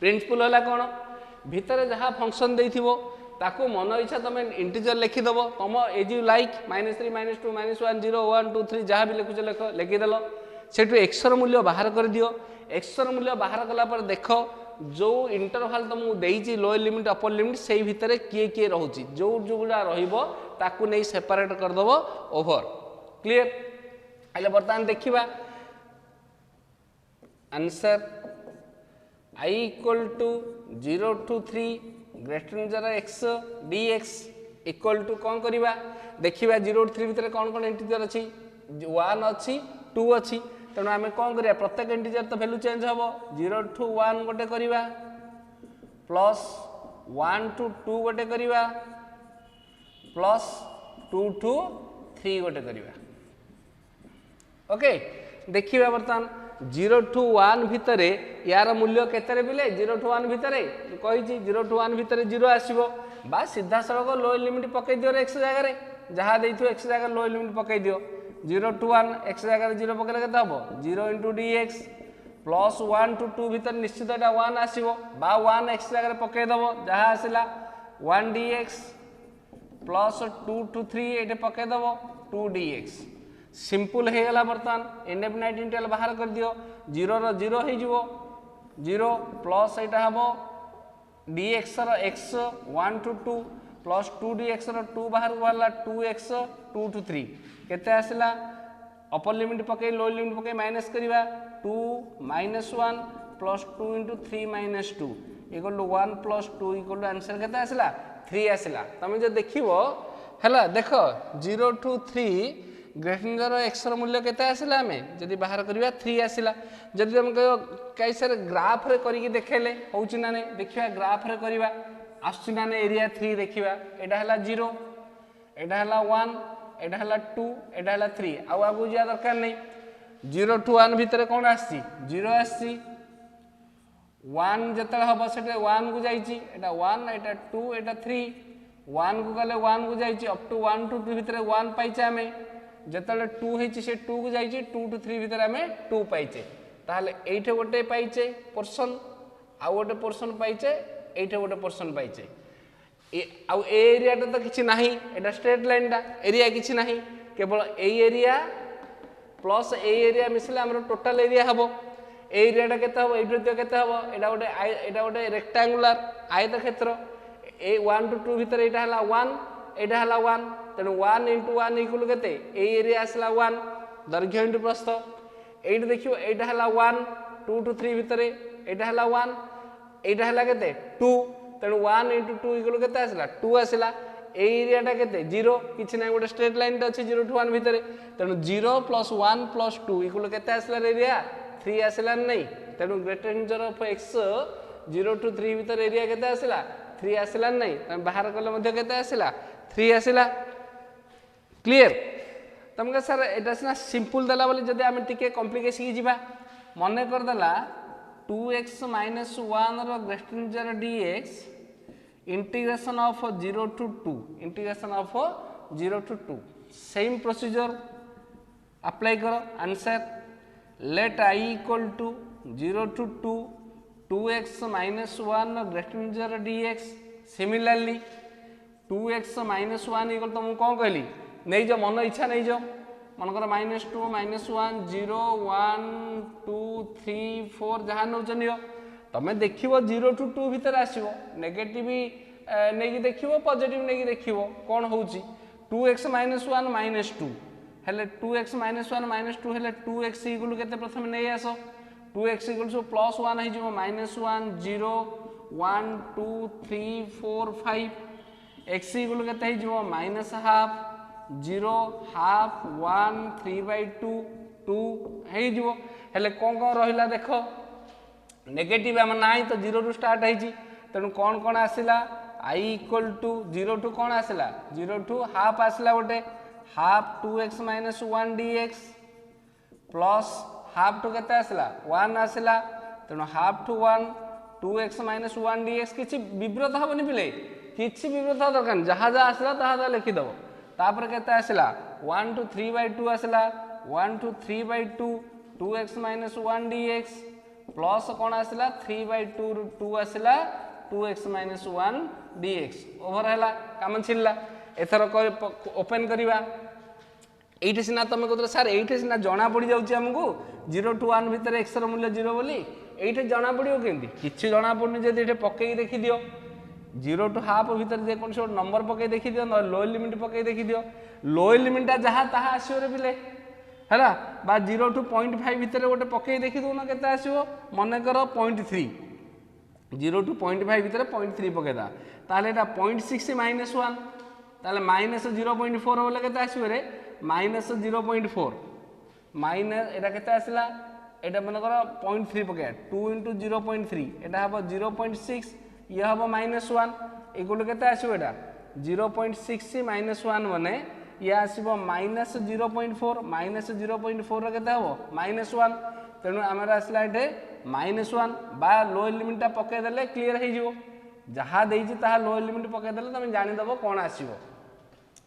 Speaker 1: प्रिंसिपल हला कोन भितर जहाँ फंक्शन देइथिबो ताकू मन इच्छा तमे इंटीजर लिखि दबो तम एज यू लाइक -3 -2 -1 0 1 2 3 जहाँ भी लिखुछ लिख लिखि देलो सेटु x रो मूल्य बाहर कर दियो x रो मूल्य बाहर कला पर देखो जो इंटरवल तुमको देइछि लोअर लिमिट अपर लिमिट सेही भितर किए किए रहउछि जो जो गुडा रहिबो ताकू नहीं सेपरेट कर दबो ओवर क्लियर आइले बर्तमान देखिबा answer I equal to 0 to 3 greater integer x dx equal to कौन करिबा देखिबा 0 to 3 भितर कौन कौन इंटीजर अछि 1 अछि 2 अछि तेणु आम कौन करिया प्रत्येक इंटीजर तो वैल्यू चेंज हम 0 to 1 गोटे करिबा प्लस 1 to 2 गोटे करिबा प्लस 2 to 3 गोटे करिबा ओके देखिबा बर्तमान 0 to 1 भितर यार मूल्य केतरे बिले 0 to 1 भितर कही 0 to 1 भितर 0 आसीबो बा सीधा सड़क लोअर लिमिट पकई दियो x जगह रे जहाँ देइथो x जगह लोअर लिमिट पकई दियो 0 to 1 x जगह 0 पकले केते हबो 0 into dx प्लस 1 to 2 भितर निश्चित एटा 1 आसीबो बा 1 x जगह पकई दबो जहाँ आसिला 1 dx प्लस 2 to 3 एटे पकई दबो 2 dx सिंपल हे गला बर्तमान इंडेफिनाइट इंटीग्रल बाहर कर दियो 0 रो 0 हे जिवो 0 प्लस एटा हबो dx रो x 1 to 2 प्लस 2 dx रो 2 बाहर वाला 2x 2 to 3 केते आसिला अपर लिमिट पके लोअर लिमिट पके माइनस करिवा 2 -1 plus 2 into 3 - 2 equal to 1 plus 2 equal to answer केते आसिला 3 आसिला तमे जे देखिवो हला देखो 0 to 3 ग्रेटर इंटीजर x रो मूल्य केते आसिला हमें जदी बाहर करिवा 3 आसिला जदी हम कहियो कैसे ग्राफ रे करी देखेले होउची ना नै देखिवा ग्राफ रे करिवा आसुची ना नै एरिया 3 देखिवा एटा हला 0 एटा हला 1 एटा हला 2 एटा हला 3 आ आगु जिया दरकार नै 0 to 1 भितर कोन आसी 0 आसी 1 जतले हबो सेटे 1 को जाईची एटा 1 एटा 2 एटा 3 1 को गले 1 को जाईची अप टू 1 to 2 भितर 1 पाइचे हमें जतले 2 हेची से 2 को जाईची 2 to 3 भितर हमें 2 पाइचे ताहले एठे गोटे पाइचे पोर्शन आ गोटे पोर्शन पाइचे एठे गोटे पोर्शन पाइचे आ एरिया तो किछि नाही एटा स्ट्रेट लाइन दा एरिया किछि नाही केवल ए एरिया प्लस ए एरिया मिसले हमर टोटल एरिया हबो एरिया टा केते हबो एठे तो केते हबो एटा गोटे रेक्टेंगुलर आयत क्षेत्र ए 1 to 2 भितर एटा हला 1 एटा हला 1 तेनु 1 into 1 इक्वल केते ए एरिया आसला 1 दैर्घ्य into प्रस्थ एट देखियो एटा हला 1 2 टू 3 भितर एटा हला 1 एटा हला केते 2 तेणु 1 × 2 इक्वल केते आसला 2 आसला ए एरियाटा केते 0 किछि नै गोटे स्ट्रेट लाइन अछि 0 टू 1 भितर तेणु 0 + 1 + 2 इक्वल केते आसला एरिया 3 आसला नै तेणु greater integer of x 0 to 3 भितर एरिया केते आसला 3 आसला नै तम बाहर कले मध्ये केते आसला 3 आसला क्लियर तमके सर एटा सिना सिंपल देला बोली जदि हम टिके कॉम्प्लिकेशन की जिबा मने कर देला 2x - 1 रो greater integer dx integration of 0 to 2 integration of 0 to 2 same procedure apply करो answer let i = 0 to 2 2x - 1 greater integer dx similarly 2x - 1 equal to मु कोन कहली नहीं जो मन इच्छा नहीं जो मनकर -2 -1 0 1 2 3 4 जहाँ नौ तमें देखो 0 टू 2 भितर आसो नेगेटिव नहीं देखो पॉजिटिव नहीं देखो कौन हो 2x - 1 -2 हेले 2x - 1 -2 हेले 2x इक्वल केते प्रथम नहीं आस 2x इक्वल +1 हो -1 0 1 2 3 4 5 x इक्वल केते हो -½ 0 हाफ 1 3/2 2 हो हेले कौन कौन रहिला देखो नेगेटिव आम ना तो 0 टू स्टार्ट है तेणु कौन कौन आसला i = 0 टू कौन आसला 0 टू हाफ आसला गोटे half 2x - 1 dx plus half to केते आसला 1 आसला तेणु हाफ टू 1 2x - 1 dx किछि विब्रत हबनी पिले किछि विब्रत दरकार जहाँ जहाँ आसला तहाँ लिखिदेव तापर केते आसला 1 टू 3/2 आसला 1 टू 3/2 2x - 1 dx प्लस कौन आसला 3/2 ରୁ 2 आसला 2x - 1 dx ओवर हैला काम छिल्ला एथर ओपन करिवा एठी सिना तमे कहत सर एठी सिना जणा पड़ी जाउची हमकु 0 टू 1 भितर x ର मूल्य 0 बोली एठी जणा पड़ियो केंदी किछि जणा पड़नी जदि एठी पक्के देखि दियो 0 टू हाफ भितर जे कोन से नंबर पके देखि दियो लोअर लिमिट पके देखि दियो लोअर लिमिट जहाँ ताहा आसियो रे पिले हैला बा 0 टू 0.5 भितर गोटे पके देखि दो ना केते आसियो मने कर 0.3 0 टू 0.5 भितर 0.3 पके दा ताले एटा 0.6 - 1 ताले -0.4 बोले केते आसियो रे -0.4 माइनस एटा केते आसला एटा मने कर 0.3 पके 2 * 0.3 एटा हबो 0.6 ये हम -1 इक्वल केते आसो एटा 0.6 - 1 माने ये आसीबो -0.4 -0.4 रे केते हबो -1 तेणु आमर आसला एटे -1 बा लोअर लिमिट पके देले क्लियर हो जिवो जहाँ देइछि ताहा लोअर लिमिट पके देले तमे जानि दबो कोन आसीबो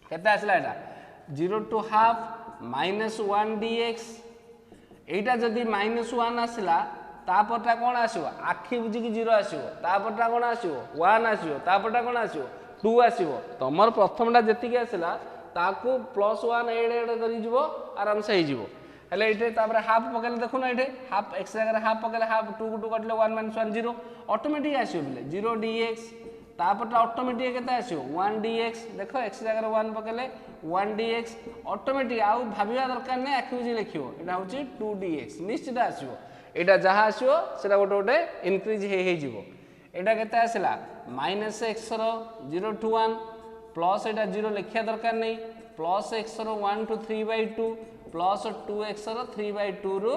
Speaker 1: केते आसला एटा 0 टू हाफ -1 dx एटा जदी -1 आसला तापरटा कौन आसो आखि बुझी 0 आसो तापरटा कौन आसो 1 आसो तापरटा कौन आसो 2 आसो तमर प्रथमटा जेतिके आसला ताकू +1 एड करी जिवो आराम से ही जिवो हेले एटे तापर हाफ पकेले देखु ना एटे हाफ x जगह हाफ पकेले हाफ 2 को 2 कटले 1 - 1 0 ऑटोमेटिक आसो बिले 0 dx तापरटा ऑटोमेटिक केते आसो 1 dx देखो x जगह 1 पकेले 1 dx ऑटोमेटिक आउ भाबिया दरकार नै आखि बुझी लिखियो एटा होची 2 dx निश्चित आसो एटा जहाँ आसो सेटा गोटे गोटे इनक्रीज हे जिवो एटा केते आसला -x रो 0 टू 1 प्लस एटा 0 लिखिया दरकार नहीं प्लस x रो 1 टू 3/2 प्लस 2x रो 3/2 रो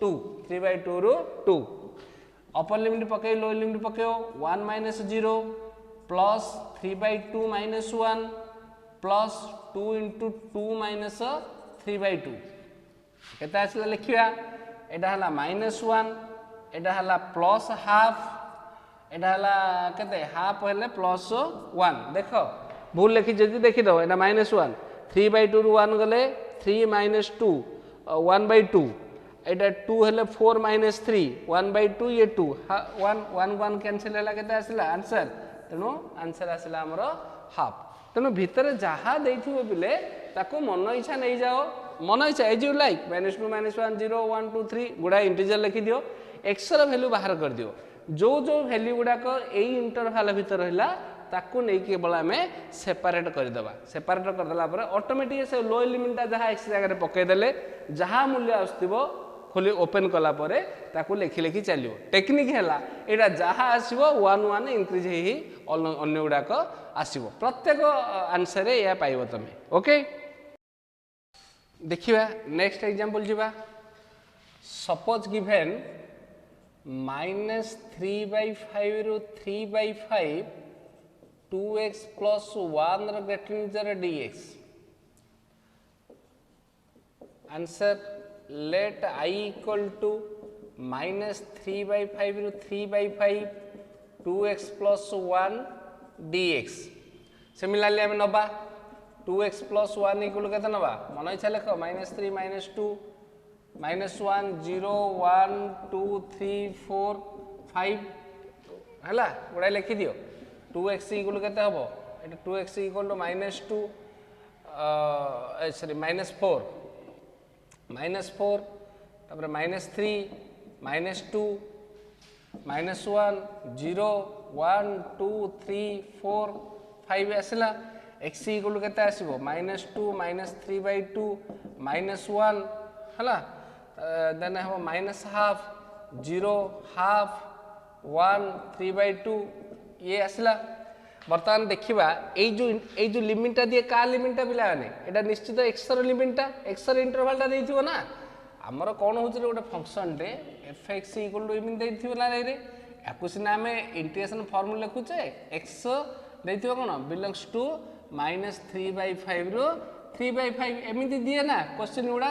Speaker 1: 2 3/2 रो 2 अपर लिमिट पके लोअर लिमिट पकेओ 1 - 0 प्लस 3/2 - 1 प्लस 2 * 2 - 3/2 केते आसला लिखिया एटा हला -1 एटा हला प्लस हाफ एटा हला केते हाफ हेले +1 देखो भूल लिखि जदी देखि दो एटा -1 3/2 ରୁ 1 गले 3 - 2 1/2 एटा 2 हेले 4 - 3 1/2 ये 2 1 1 1 कैंसिल हला केते आसला आंसर तेनो आंसर आसला हमरो हाफ तेनो भीतर जहा देथिबो बिले ताको मन इच्छा नहीं जाओ मन इच्छा एज यू लाइक -2 -1 0 1 2 3 गुडा इंटीजर लिखि दियो x ର वैल्यू बाहर कर दियो जो जो वैल्यू गुडा को एई इंटरवल भीतर रहला ताकू नहीं केवल आम सेपरेट करदेबा सेपरेट करदेला ऑटोमेटिक से लोअर लिमिटा जहाँ x जगह पकईदे जहाँ मूल्य आसो खोली ओपन कला परे ताकू लिखि लिखि चलियो टेक्निक हैला एटा जहा आसीबो 1 1 इंक्रीज ही अन्य गुडाक आसीबो प्रत्येक आंसर रे या पाइबो तमे ओके देखिबा नेक्स्ट एग्जांपल जिबा सपोज गिवन -3/5 रु 3/5 2x plus 1 ର greater integer dx answer let I equal to -3/5 ରୁ 3/5 2x plus 1 dx सिमिलरली हम नबा 2x plus 1 equal केते नबा मन इच्छा लेख -3 -2 -1 0 1 2 3 4 5 हला गुडा लिखि दियो 2x equal केते हबो एटा 2x equal to -2 सॉरी -4 -4 तापर -3 -2 -1 0 1 2 3 4 5 आसला x equal to केते आसीबो -2 -3/2 -1 हला देन हम -half 0 half 1 3/2 ये आसला बर्तमान देखिबा ए जो लिमिटटा दिए का लिमिटटा पिला माने एटा निश्चित x रो लिमिटटा x रो इंटरवलटा देइथिबो ना हमर कोन होछ रे गोटे फंक्शन रे fx इक्वल टू एमिन देइथिबो ना रे याकु सिना हमें इंटीग्रेशन फॉर्मूला लिखुचे x देइथिबो कोन बिलोंग्स टू -3/5 रो 3/5 एमिति दिए ना क्वेश्चन गुडा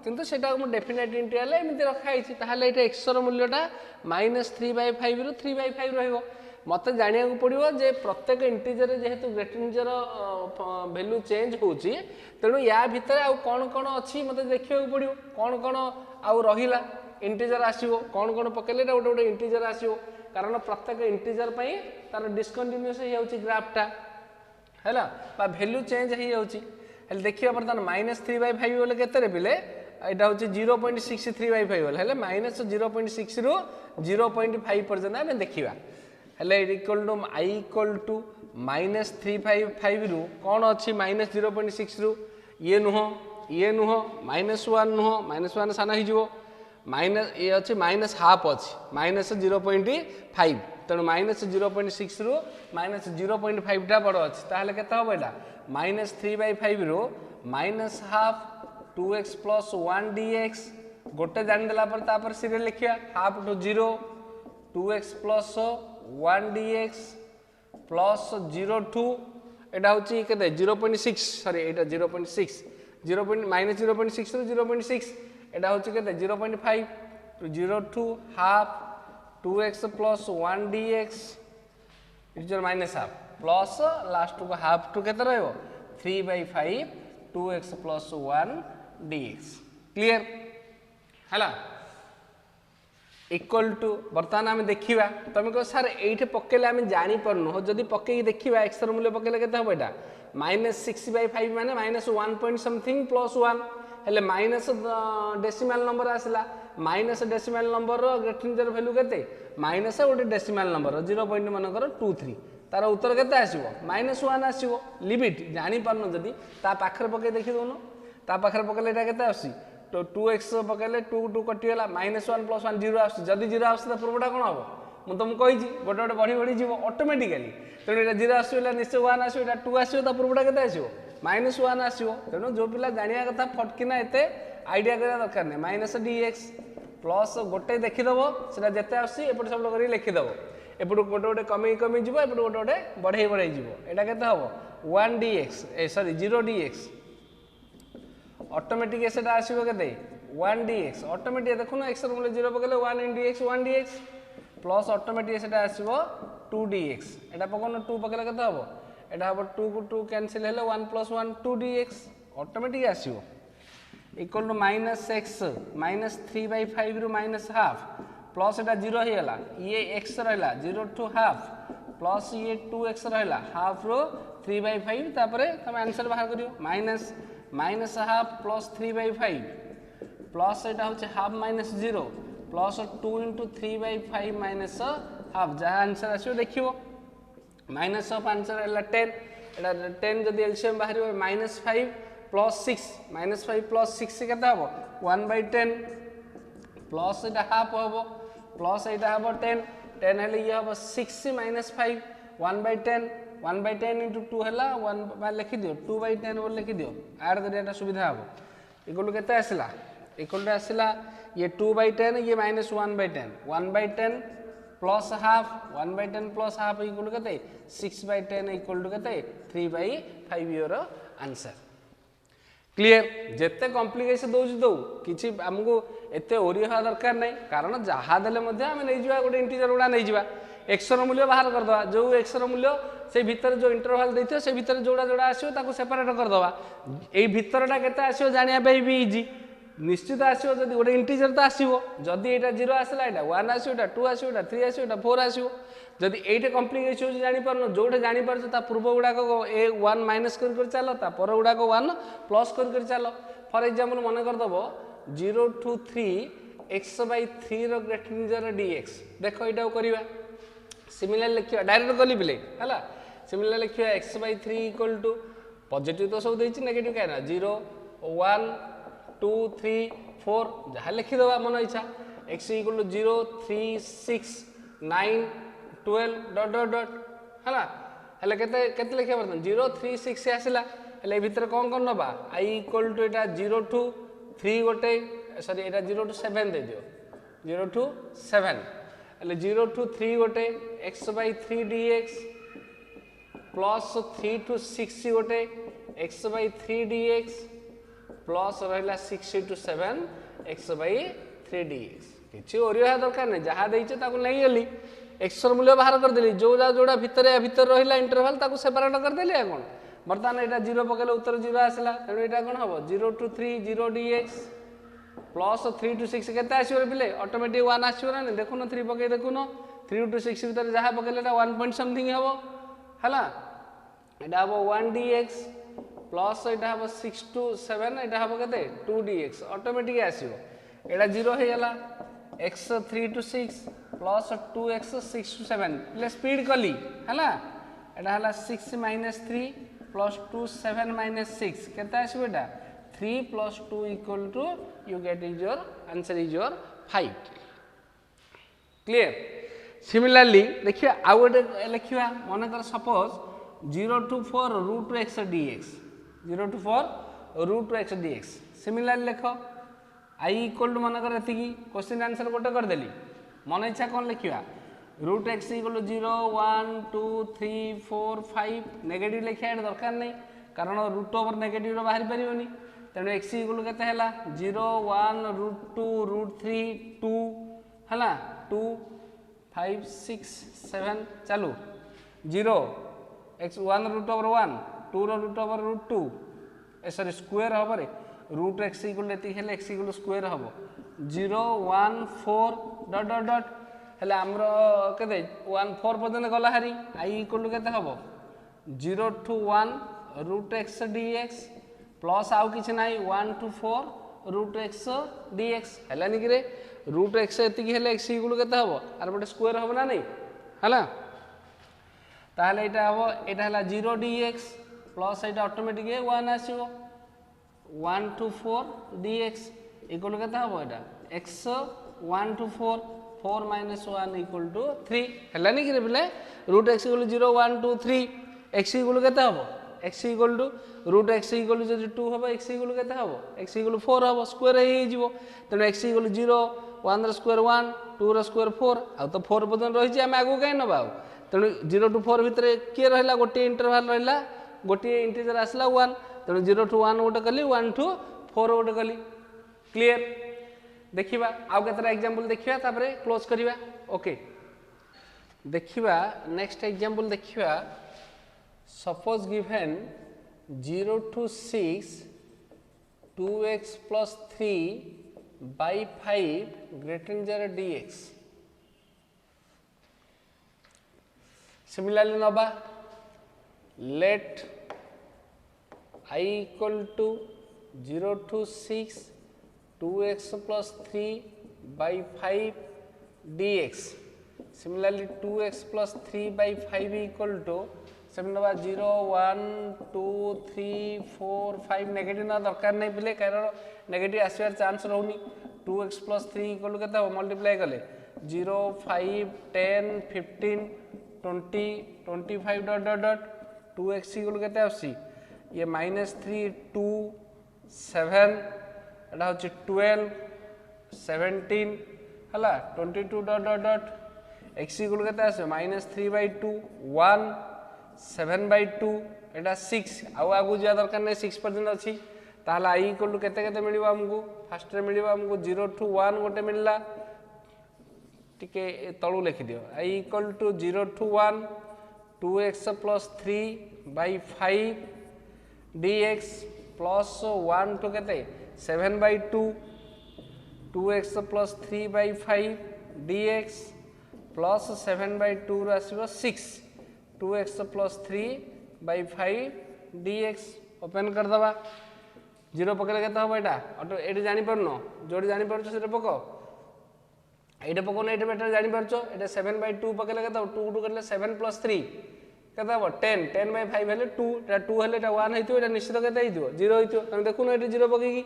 Speaker 1: किंतु सेटा हम डेफिनेट इंटीग्रल एमिति रखा आइछि ताहाले एटा x रो मूल्यटा -3/5 रो 3/5 रहइबो मत जानिया को पड़ो जे प्रत्येक इंटीजर जेहेतु ग्रेटर इंटीजर वैल्यू चेंज होची तेणु या भितर आउ कौन कौन अच्छी मत देखा पड़ो कौन कौन आउ रहिला इंटीजर आसीबो कौन कौन पकेले गोटे गोटे इंटीजर आसीबो कारण प्रत्येक इंटीजर पई तार डिस्कंटिन्यूअस हो जाउची ग्राफटा हैला बा वैल्यू चेंज हो जाउची हल देखिया बर्तन -3/5 बोले केते रे पिले एटा होची 0.63/5 बोले हले -0.6 रु 0.5 पर्यंत हम देखिबा हेले equal to I equal to -3/5 रु कौन अच्छी -0.6 रु ये नुह -1 नुह -1 साना ही जीवो माइनस ये अच्छी -half अच्छी -0.5 तेणु -0.6 रु -0.5 टा बड़ अच्छी ताहले केते हबो एटा -3/5 रु -half 2x plus 1 dx गोटे जान देला पर तापर सीरियल लिखिया half to 0 2x plus 1 dx plus 0 2 एटा होची केते 0.6 सॉरी एटा 0.6 -0.6 रो 0.6 एटा होची केते 0.5 to 0 2 half 2x plus 1 dx is -half plus last को half to केते रहबो 3/5 2x plus 1 dx क्लियर हला इक्वल टू बर्तमान आम देखा तुम कह सर ये पकेले आम जापरनु हो जदि पकई देखा एक्स मूल्य पकेले के हम यहाँ -6/5 माने -1 point something +1 हेले माइनस डेसिमाल नंबर आसला minus decimal number greater integer value केते माइनस गोटे डेसिमाल नंबर 0.23 तार उत्तर केते आसीबो -1 आसीबो लिमिट जानि पारनो जदि ता पाखरे पके देखि दोनो ता पाखरे पकेले एटा केते आसी तो 2x पकेले 2 2 कटिगला -1 + 1 0 आस जदि 0 आस त पूर्वटा कोन हबो मु तुम कहि छी गोटे गोटे बढ़ी बढ़ी जीवो ऑटोमेटिकली तेणु एटा 0 आसीला निश्चय 1 आसीबो एटा 2 आसीबो त पूर्वटा केते आसीबो -1 आसीबो तेणु जो पिला जानिया कथा फटकिना एते आइडिया करा दरकार नै -dx प्लस गोटे देखि दबो सेटा जते आसी एपट सब करी लिखि दबो एपट गोटे गोटे कमी कमी जीवो एपट गोटे गोटे बढ़ई बढ़ई जीवो एटा केते हबो 1 dx सॉरी 0 dx ऑटोमेटिक सेटा आसीबो केते 1 dx ऑटोमेटिक देखो ना x रो मूल्य 0 पकेले 1 dx 1 dx प्लस ऑटोमेटिक सेटा आसीबो 2 dx एटा पकोन 2 पकेले केते हबो एटा हबो 2 को 2 कैंसिल हेले 1 + 1 2 dx ऑटोमेटिक आसीबो इक्वल टू -x -3/5 रु -half प्लस एटा 0 हेला ये x रहला 0 to half प्लस ये 2x रहला हाफ रो 3/5 तापरे तुम आंसर बाहर करियो -half प्लस 3/5 प्लस एटा होचे हाफ -0 प्लस 2 * 3/5 हाफ जहाँ आंसर आसियो देखियो माइनस ऑफ आंसर है 10 एटा 10 जदि एलसीएम बाहर -5 + 6 -5 + 6 केता हबो 1/10 प्लस एटा हाफ हम प्लस एटा हम 10 10 हेले ये हम 6 माइनस 5 1/10 1/10 इंटू 2 है 1 लिखि दियो 2/10 बोल लिखि दियो ऐड करिया सुविधा हम इक्वल टू केते आसला इक्वल टू आसला ये 2/10 ये minus 1/10 1/10 plus half 1/10 plus half equal to केते 6/10 इक्वल टू केते 3/5 योर आंसर क्लियर जिते कॉम्प्लिकेशन दौर दौ कि आमको एत ओरी हवा दरकार नहीं कारण जहाँ देले आम नहीं गोटे इंटीजर गुड़ा नहीं जा एक्सर मूल्य बाहर करदे जो एक्सर मूल्य से भितर जो इंटरवाल देते से भितर जोड़ा जोड़ा आसो सेपरेट करदे यही भितरटा केते आसो जानापी भी इजी निश्चित आसो जब गोटे इंटीजर तो आसो जदि यहाँ 0 आसला यहाँ 1 आसो यहाँ 2 आसो यहाँ 3 आसो यहाँ 4 आसो जदि ये कम्प्लिकेशन हो जापर जोटे जापर पूर्व गुड़ाक ए 1 माइनस कर चल पर गुड़ाक 1 प्लस कर चल फॉर एग्जांपल मन करदेव 0 to 3 x/3 ग्रेटर dx देख यहाँ करवा सिमिलर लिखा डायरेक्ट कली पिले है सिमिलर लिखा x/3 इक्वल टू पॉजिटिव तो सब देती नेगेटिव क्या 0 1 2 3 4 जहाँ लिखिदे मन इच्छा x equal to 0 3 6 9 12 dot dot dot है हेल्ले केते लिखा बर्तन 0 3 6 आसला हेल्ले भितर कौन कौन नवा i इक्वल टू यहाँ 0 to 3 गोटे सॉरी यहाँ 0 to 7 दे दियो 0 to 7 हेल्ले 0 to 3 गोटे x/3 dx प्लस 3 to 6 गोटे x/3 dx प्लस रहा 6 to 7 x/3 dx किसी ओरिया दरकार नहीं जहाँ देते नहीं गली एक्सर मूल्य बाहर करदेली जोड़ा जोड़ा भितर रहा इंटरवाल सेपरेट करदेली कौन बर्तमान यहाँ 0 पकड़े उत्तर 0 आसला तेणु यहाँ कौन हम 0 to 3 0 dx प्लस 3 to 6 के आसो पिले ऑटोमेटिक 1 आसो ना देखुन 3 पकई देखुन 3 to 6 भितर जहाँ पकड़े 1 पॉइंट समथिंग हम है यहाँ हम 1 dx प्लस यहाँ हम 6 to 7 यहाँ हम के 2 dx ऑटोमेटिक आसो यहाँ 0 हो गला x 3 to 6 plus 2x 6 to 7 play speed कली है यहाँ 6 माइनस 3 प्लस 2 7 माइनस 6 केते आसो यहाँ 3 plus 2 equal to you get is your answer is your 5 clear similarly देखिए आउ गोटे लिखा मन कर suppose 0 to 4 root x dx 0 to 4 root x dx similarly लिख i इक्वल टू मन कर क्वेश्चन आंसर गोटे करदेली मन इच्छा कौन लिखा root x equal to 0 1 2 3 4 5 negative लिखा दरकार नहीं कारण रूट ओवर नेगेटिव बाहरी पारिबनी तेणु एक्स इक्वल के 0 1 रूट 2 रूट 3 2 है 2 5 6 7 चलू 0 x 1 root over 1 2 root over root 2 sorry square हम root x equal x equal square हम 0 1 4 डॉट डॉट डॉट हेले आमर के 1 4 पर्यटन गला हारी आई इक्वल के हम 0 to 1 root x dx plus आउ कि ना 1 to 4 रूट एक्स dx है कि रूट एक्स एति एक्स इक्वल के हम आर गोटे स्क्वायर हम ना नहीं है ताहले एटा हम एटा 0 dx प्लस एटा ऑटोमेटिक 1 आसो 1 to 4 dx इक्वल के हम एटा x 1 to 4 4 minus 1 equal to 3 है नहीं कि बोले root x equal 0 1 2 3 x equal के हम x equal to root x equal जो 2 हम एक्स इक्वल के हम एक्स इक्वल 4 हम स्क्वायर हो तेणु एक्स इक्वल 0 1 स्क्वायर 1 2 स्क्वायर 4 आ तो 4 पर्यटन रही आम आगे कहीं नवा तेणु 0 to 4 भितर किए रहा गोटे इंटरवाल रहा गोटे इंटीजर आसला 1 तेणु 0 to 1 गोटे कली 1 to 4 गोटे कली क्लियर देखिबा आउ केतरा एग्जांपल देखिबा तापरे क्लोज करिबा ओके देखिबा नेक्स्ट एग्जांपल देखिबा suppose given 0 to 6 2x plus 3 by 5 greater than 0 dx similarly नबा let I equal to 0 to 6 2x plus 3 by 5 dx similarly 2x plus 3 by 5 equal to 0 1 2 3 4 5 negative ना दरकार नहीं पिले कारण नेगेटिव आसवार चांस रहनी 2x plus 3 equal के multiply कले 0 5 10 15 20 25 dot dot dot 2x equal के आसी ये -3 2 7 एटा होची 12 17 हला 22 dot dot dot x equal के आसे -3/2 1 7/2 एटा 6 आगु जा दरकार नहीं 6 पर्यंत अच्छी ताहला i इक्वल टू केते केते मिलिबा हमको फर्स्ट रे मिलिबा हमको 0 to 1 गोटे मिलला टिके तळु लिखि दियो i equal to 0 to 1 2x plus 3/5 dx plus 1 to केते 7/2 2x plus 3/5 dx plus 7/2 रो आसीबो 6 2x plus 3/5 dx ओपन कर दबा 0 पकड़े केते हो एटा ऑटो एटी जानि परनो जोडी जानि परछो सेटा पको एटा पको नै एटा बेटर जानि परछो एटा 7/2 पकड़े केते 2 2 करले 7 plus 3 केते हो 10 10/5 हेले 2 एटा 2 हेले एटा 1 हेतियो एटा निश्चित केते हेतियो 0 हेतियो तमे देखुनो एटा 0 पकेकी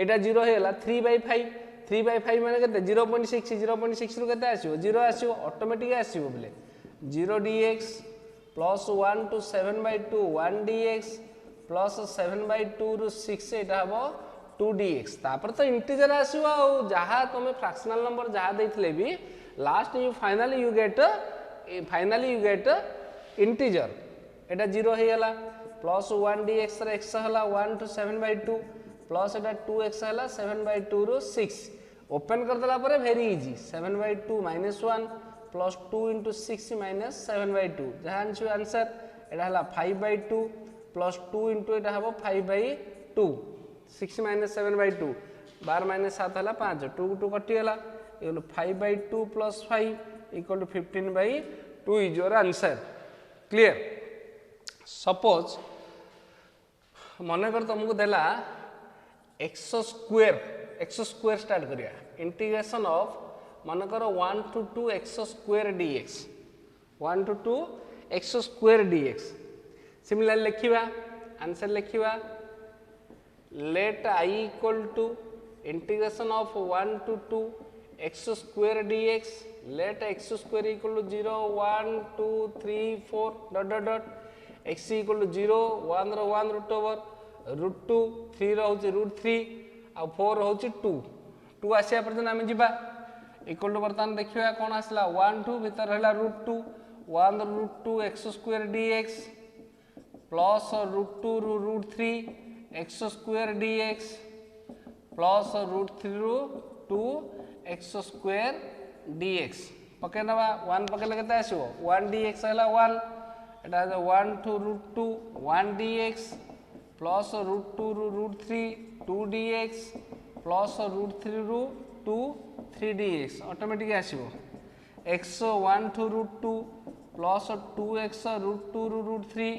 Speaker 1: एटा 0 हेला 3/5 3/5 माने केते 0.6 0.6 रु केते आसीबो 0 आसीबो ऑटोमेटिक आसीबो बोले 0 dx plus 1 to 7/2 1 dx plus 7/2 रु 6 एटा हबो 2 dx तापर तो इंटीजर आसीबो आ जहा तमे फ्रैक्शनल नंबर जहा देथिले भी last you finally you get integer Etah 0 Hella plus 1 dx रे x हला 1 to 7/2 plus एटा 2x हला 7/2 रु 6 ओपन कर दला परे very easy 7/2 -1 plus 2 into 6 minus 7/2 जहाँ आंसर एटा हला 5/2 plus 2 into एटा हबो 5/2 6 minus 7/2 12 minus 7 हला 5 2 2 कटि हला equal 5/2 plus 5 equal to 15/2 is your answer clear suppose मन कर तुमको देला x square स्टार्ट करिया इंटीग्रेशन ऑफ मन कर 1 to 2 x square dx 1 to 2 x square dx similarly लिखिबा आंसर लिखिबा let I equal to integration of 1 to 2 x square dx let x square equal to 0 1 2 3 4 dot dot dot x equal to 0 1 रो 1 root over root 2 3 रो होची root 3 आ 4 रो होची 2 2 आसिया पर्यंत हम जिबा equal to बर्तमान देखिए कौन आसला 1 2 भीतर रहला √2 1 √2 x square dx प्लस √2 रू √3 x square dx प्लस √3 रू 2 x square dx पके नवा 1 पके लगता है आसीबो 1 dx हला 1 एटा 1 to √2 1 dx प्लस √2 रू √3 2 dx प्लस √3 रू 2 3 dx ऑटोमेटिक आसीबो x 1 to √2 प्लस 2x √2 रू √3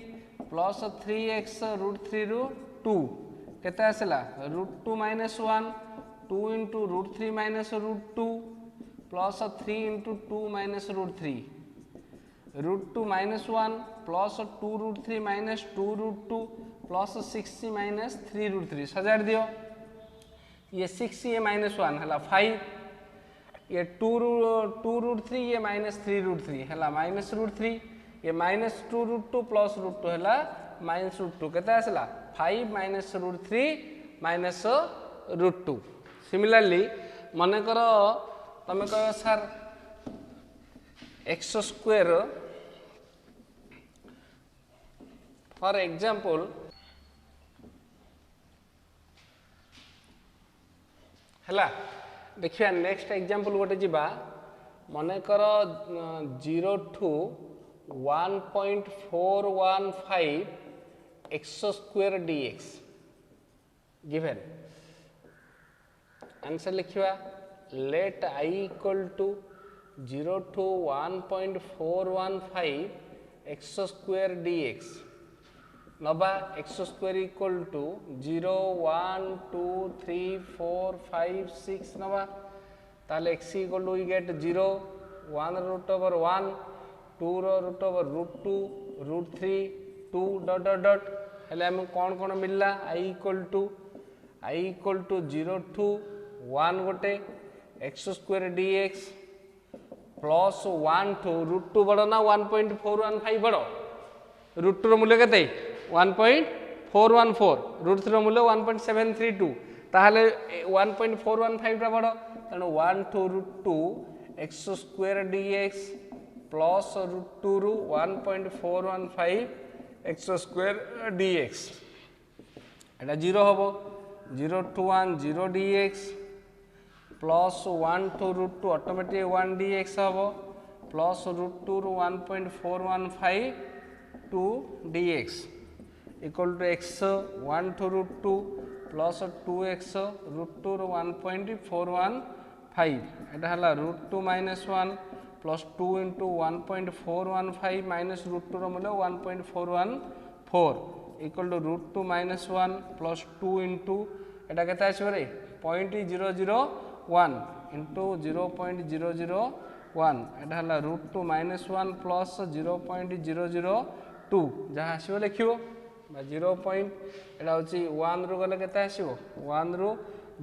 Speaker 1: प्लस 3x √3 रू 2 केते आसला √2 - 1 2 into √3 minus √2 plus 3 into 2 minus √3 √2 minus 1 plus 2 √3 minus 2 √2 plus 6 minus 3 √3 सजाड़ दियो ये 6 ये -1 हला 5 ये 2 √3 ये -3 √3 हला -√3 ये -2 √2 प्लस √2 हला -√2 केते आसला 5 -√3 -√2 सिमिलरली मन कर तमे कह sir x square for example हला देखिए नेक्स्ट एग्जांपल गोटे जीवा मन कर 0 to 1.415 x square dx given answer लिखिवा let I equal to 0 to 1.415 x square dx नबा x square equal to 0 1 2 3 4 5 6 नबा ताले x equal to we get 0 1 root over 1 2 root over root 2 root 3 2 dot dot dot हेले हम कौन कौन मिलला I equal to 0 to 1 गोटे x square dx plus 1 to root two बड़ ना 1.415 बड़ रूट टू मूल्य के 1.414 रूट थ्री मूल्य 1.732 ताहले 1.415 बड़ तेणु 1 to root two x square dx plus root two रु 1.415 एक्स स्क्वायर dx एटा 0 हम 0 to 1 0 dx plus 1 to root two automatic 1 dx हम प्लस रूट टू रु 1.415 2 dx equal to x 1 to root two plus 2x root two रु 1.415 एटा हला root two minus 1 plus 2 into 1.415 minus root two मूल्य 1.414 equal to root two minus 1 plus 2 into एटा केते आछो रे 0.001 into 0.001 एटा हला रूट टू माइनस 1 प्लस 0.002 जहाँ आसो लिखिबो 0 पॉइंट एटा होची 1 रु गले केते आसीबो 1 रु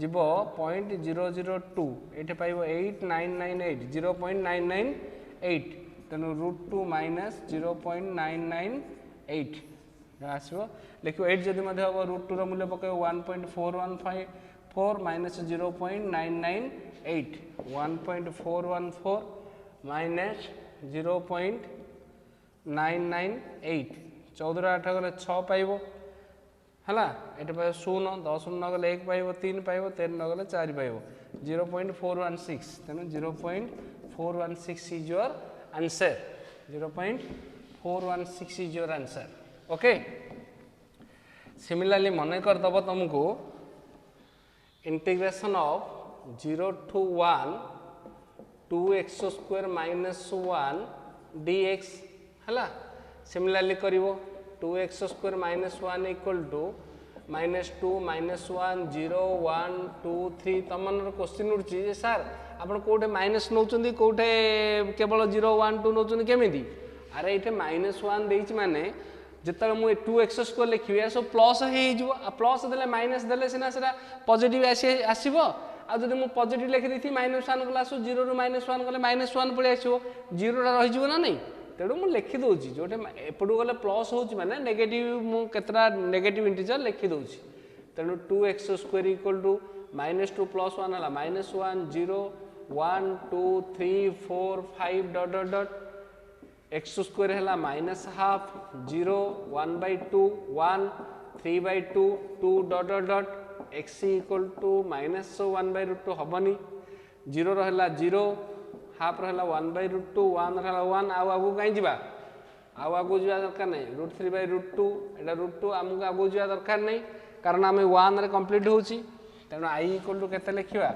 Speaker 1: जीवो 0.002 एठे पाइबो 8998 0.998 तेनु रूट टू माइनस 0.998 आसो लिखो 8 जदि मध्य हम रूट टू मूल्य पके 1.415 माइनस 0.998 1.414 माइनस 0.998 14 8 गले 6 पाइबो हला एटे पाइबो 0 10 न गले 1 पाइबो 3 पाइबो 13 न गले 4 पाइबो 0.416 तेनु 0.416 is your answer 0.416 is your answer okay similarly मन कर दब तुमको integration of 0 to 1 2x square minus 1 dx हला सिमिलरली करिवो 2x square minus 1 equal to minus 2 minus 1 0 1 2 3 तमन क्वेश्चन उठी जे सर आपण कोठे माइनस नौचंदी कोठे केवल 0 1 2 नौचंदी केमिति अरे इथे माइनस 1 देइछ माने जिते मुझे 2x स्क्वायर लिखी सब प्लस हो प्लस देले माइनस देले सिना सेटा पॉजिटिव आसीबो आ जदि मु पॉजिटिव लिखि दैथि माइनस 1 क्लास 0 रु माइनस 1 गले माइनस 1 पळे आसीबो 0 टा रहि जिवो ना नहीं तेणु मु लिखि दउची जोटे एपटू गले प्लस होची माने नेगेटिव मु केतरा नेगेटिव इंटीजर लिखि दउची तेणु 2x square equal to minus 2 plus 1 हला minus 1 0 1 2 3 4 5 dot dot dot x square है minus half 0 1 by 2 1 3 by 2 2 dot dot dot x equal to minus 1 by root 2 हेनी 0 रहा 0 हाफ रहा 1 by रूट 2 1 रहा 1 आगू कहीं जा आगू जा दरकार नहीं root 3 by root 2 Etah root 2 आमको आगू जा दरकार नहीं कारण आम 1 रे कंप्लीट होची तेणु आई इक्वल टू केते लिखिबा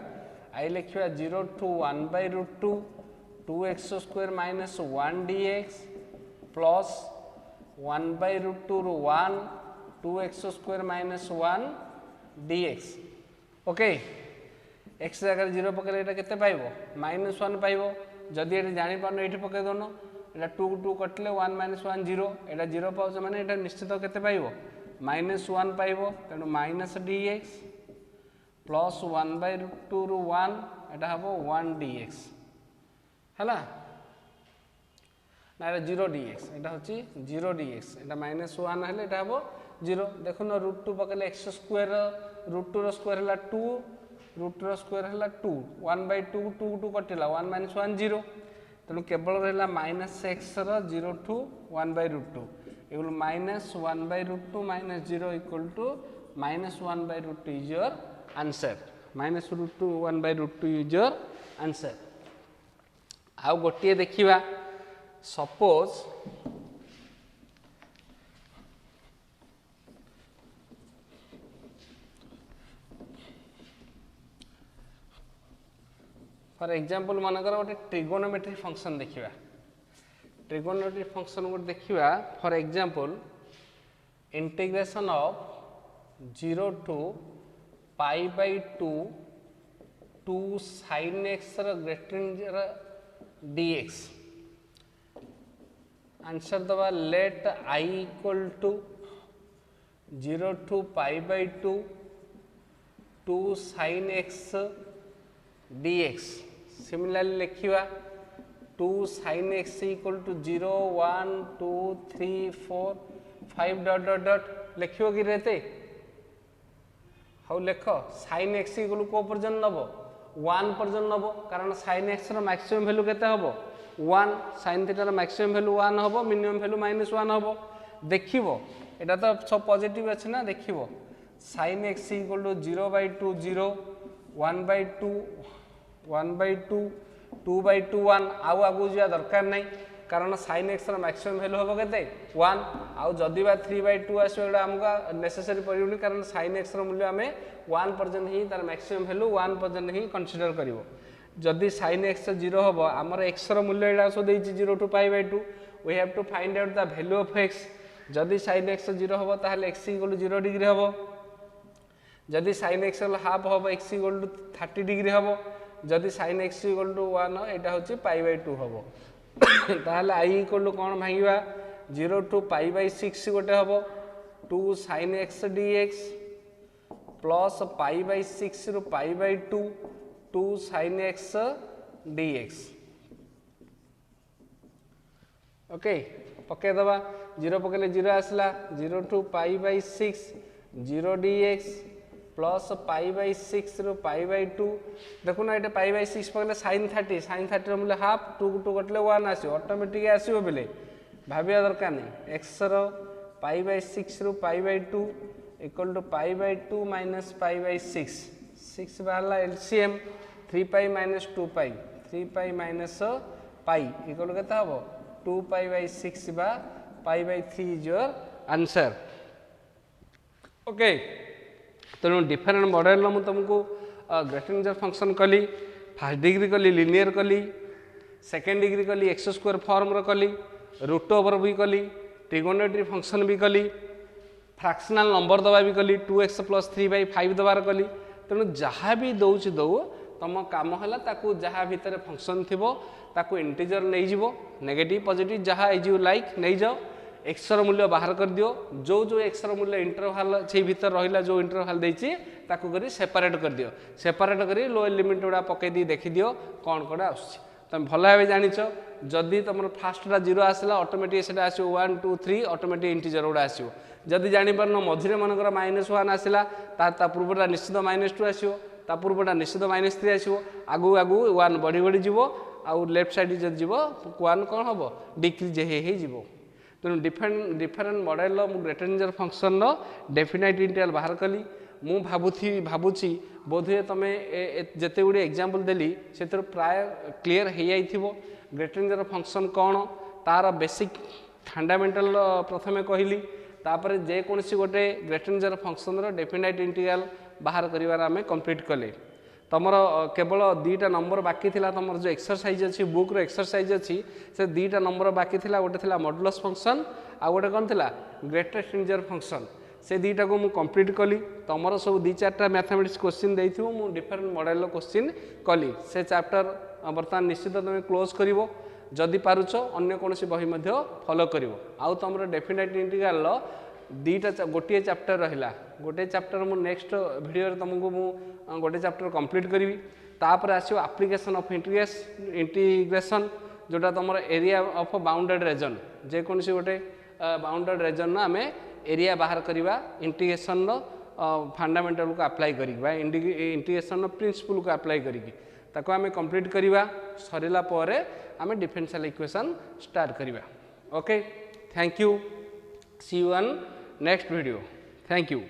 Speaker 1: आई लिखिबा 0 to 1 by root 2 2x square minus 1 dx plus 1 by root 2 रु 1 2x square minus 1 dx okay x जगह 0 पकड़े एटा केते पाइबो माइनस 1 पाइबो जदि एटा जानि पानो एठी पके दोनो एटा 2 2 कटले 1 माइनस 1 0 एटा 0 पाउछ माने एटा निश्चित केते पाइबो माइनस 1 पाइबो तेनु minus dx plus 1 by root 2 रु 1 एटा हबो 1 dx हला ना 0 dx एटा होची 0 dx एटा माइनस 1 हले एटा हबो 0 देखो न रूट 2 पकले x स्क्वायर रूट 2 रो स्क्वायर हला 2 रूट 2 रो स्क्वायर हला 2 1 by 2 2 2 कटिला 1 minus 1 0 तेनु केवल रहला माइनस x रो 0 to 1 by root 2 equal minus 1 by root 2 minus 0 equal to minus 1 by root 2 is your answer minus root 2 1 by root 2 is your answer आउ गोटे देखिबा suppose for example मनकर गोटे ट्रिगोनोमेट्री फंक्शन देखिबा ट्रिगोनोमेट्री फंक्शन गोटे देखिबा for example integration of 0 to pi by 2 2 sin x ग्रेटर dx answer दबा let I equal to 0 to pi by 2 2 sin x dx similarly लिखिवा 2 sin x equal to 0 1 2 3 4 5 dot dot dot लिखियो कि रहते how लेख sin x equal को पर्यंत नब 1 पर्यंत नब कारण sin x रो मैक्सिमम वैल्यू केते हबो 1 sin theta rho maximum value 1 हबो मिनिमम वैल्यू -1 हबो देखिबो एटा तो सब पॉजिटिव अछि ना देखिबो sin x इक्वल टू 0/2 0 1/2 1/2 2/2 1 आउ आगु जा दरकार नहीं कारण sin x रो मैक्सिमम वैल्यू हबो केते 1 आउ जदी बा 3/2 आसो एडा हमका नेसेसरी पड़िउनी कारण sin x रो मूल्य हमें 1 पर्यंत ही तार मैक्सिमम वैल्यू 1 पर्यंत ही कंसीडर करिवो जदी sin x 0 हबो हमर x रो मूल्य एडा सो देछि 0 to π/2 we have to find out the value of x जदी sin x 0 हबो ताहले x इक्वल 0 डिग्री हबो जदी sin x हाफ हबो x इक्वल 30 डिग्री हबो जदी sin x इक्वल 1 एटा होछि π/2 हबो ताहले i इक्वल कोन भांगिबा 0 to π/6 गोटे हबो 2 sin x dx प्लस π/6 रु π/2 2 sin x dx ओके पके दबा 0 पकेले 0 आसला 0 to π/6 0 dx प्लस π/6 रु π/2 देखु ना एटा π/6 पकेले sin 30 रो मूल्य हाफ 2 टू कटले 1 आसीओ ऑटोमेटिक आसीओ बेले भाबिया दरकार नहीं x रो π/6 रु π/2 इक्वल टू π/2 माइनस π/6 6 बाहरला एलसीएम 3π माइनस 2π 3π माइनस π इक्वल केता हबो 2π/6 बा π/3 इज योर आंसर ओके तेणु डिफरेंट मॉडल मु तुमको ग्रेटिंजर फंक्शन कली फर्स्ट डिग्री कली लिनियर कली सेकेंड डिग्री कली एक्स स्क्वायर फॉर्म रो कली रूट ओवर भी कली ट्रिगोनोमेट्री फंक्शन भी कली फ्रैक्शनल नंबर दबा भी कली 2x + 3/5 दबार कली तेणु जहाँ भी दौच दौ तुम काम है ताकू जहाँ भितर फंक्शन थी ताकू इंटीजर नहीं जीवो नेगेटिव पॉजिटिव जहाँ एज यू लाइक नहीं जाओ एक्स रो मूल्य बाहर कर दियो जो एक्स रो मूल्य इंटरवल से भीतर रहिला जो इंटरवल देछि ताकू करी सेपरेट कर दियो सेपरेट करी लोअर लिमिट गुड़ा पकई दी देखि दियो कौन कौन आसुछि तुम भल भाव जानिछ जदि तुम फास्टा 0 आसला ऑटोमेटिक सेटा आसो 1 2 3 ऑटोमेटिक इंटीजर गुड़ा आसो जदि जानि परन मझिरे मनकर -1 आसला ता पूर्वटा निश्चित -2 आसो ता पूर्वटा निश्चित -3 आसो आगु आगु 1 बढ़ी बढ़ी जीवो आउ लेफ्ट साइड जब जीवो 1 कौन हम डिक्रीज हे जीवो तेणु different model greater integer function definite integral बाहर कली मु भावुची बोधे तुम जिते गुड़े एग्जांपल देली से प्राय क्लीयर हो जाइथिबो ग्रेटिंजर फंक्शन कौन तार बेसिक फंडामेंटल प्रथमे कहली तापर जेकोसी गोटे ग्रेटिंजर फंक्शन डेफिनाइट इंटीग्रल बाहर करिवार आमे कंप्लीट कले तुमर केवल 2टा नंबर बाकी थिला तुमर जो एक्सरसाइज अच्छी बुक रो एक्सरसाइज अच्छी से 2टा नंबर बाकी थिला गोटे थिला मॉडुलस फंक्शन आ गोटे कौन थिला ग्रेटेस्ट इंटीजर फंक्शन से 2टा को मु कंप्लीट कली तुमर सब 2-4टा मैथमेटिक्स क्वेश्चन देइथिबो मु डिफरेंट मॉडल क्वेश्चन कली से चैप्टर बर्तमान निश्चित तुम क्लोज करिवो जदि पारुछ अन्य कोनोसी बही मध्ये फॉलो करिवो आउ तुमर डेफिनेट इंटीग्रल 2टा गोटे चैप्टर रहिला गोटे चैप्टर मु नेक्स्ट वीडियो रे तुमको मु गोटे चैप्टर कंप्लीट करी तापर आसो एप्लिकेशन ऑफ इंटीग्रेशन जोटा तुम एरिया ऑफ बाउंडेड रीजन जेकोसी गोटे बाउंडेड रीजन आम एरिया बाहर करवा इंटीग्रेशन फंडामेंटल को अप्लाई करी इंटीग्रेशन प्रिंसिपल को अप्लाई करी आम कंप्लीट करवा सरला पर आम डिफरेंशियल इक्वेशन स्टार्ट करवा okay thank you see you on next video thank you.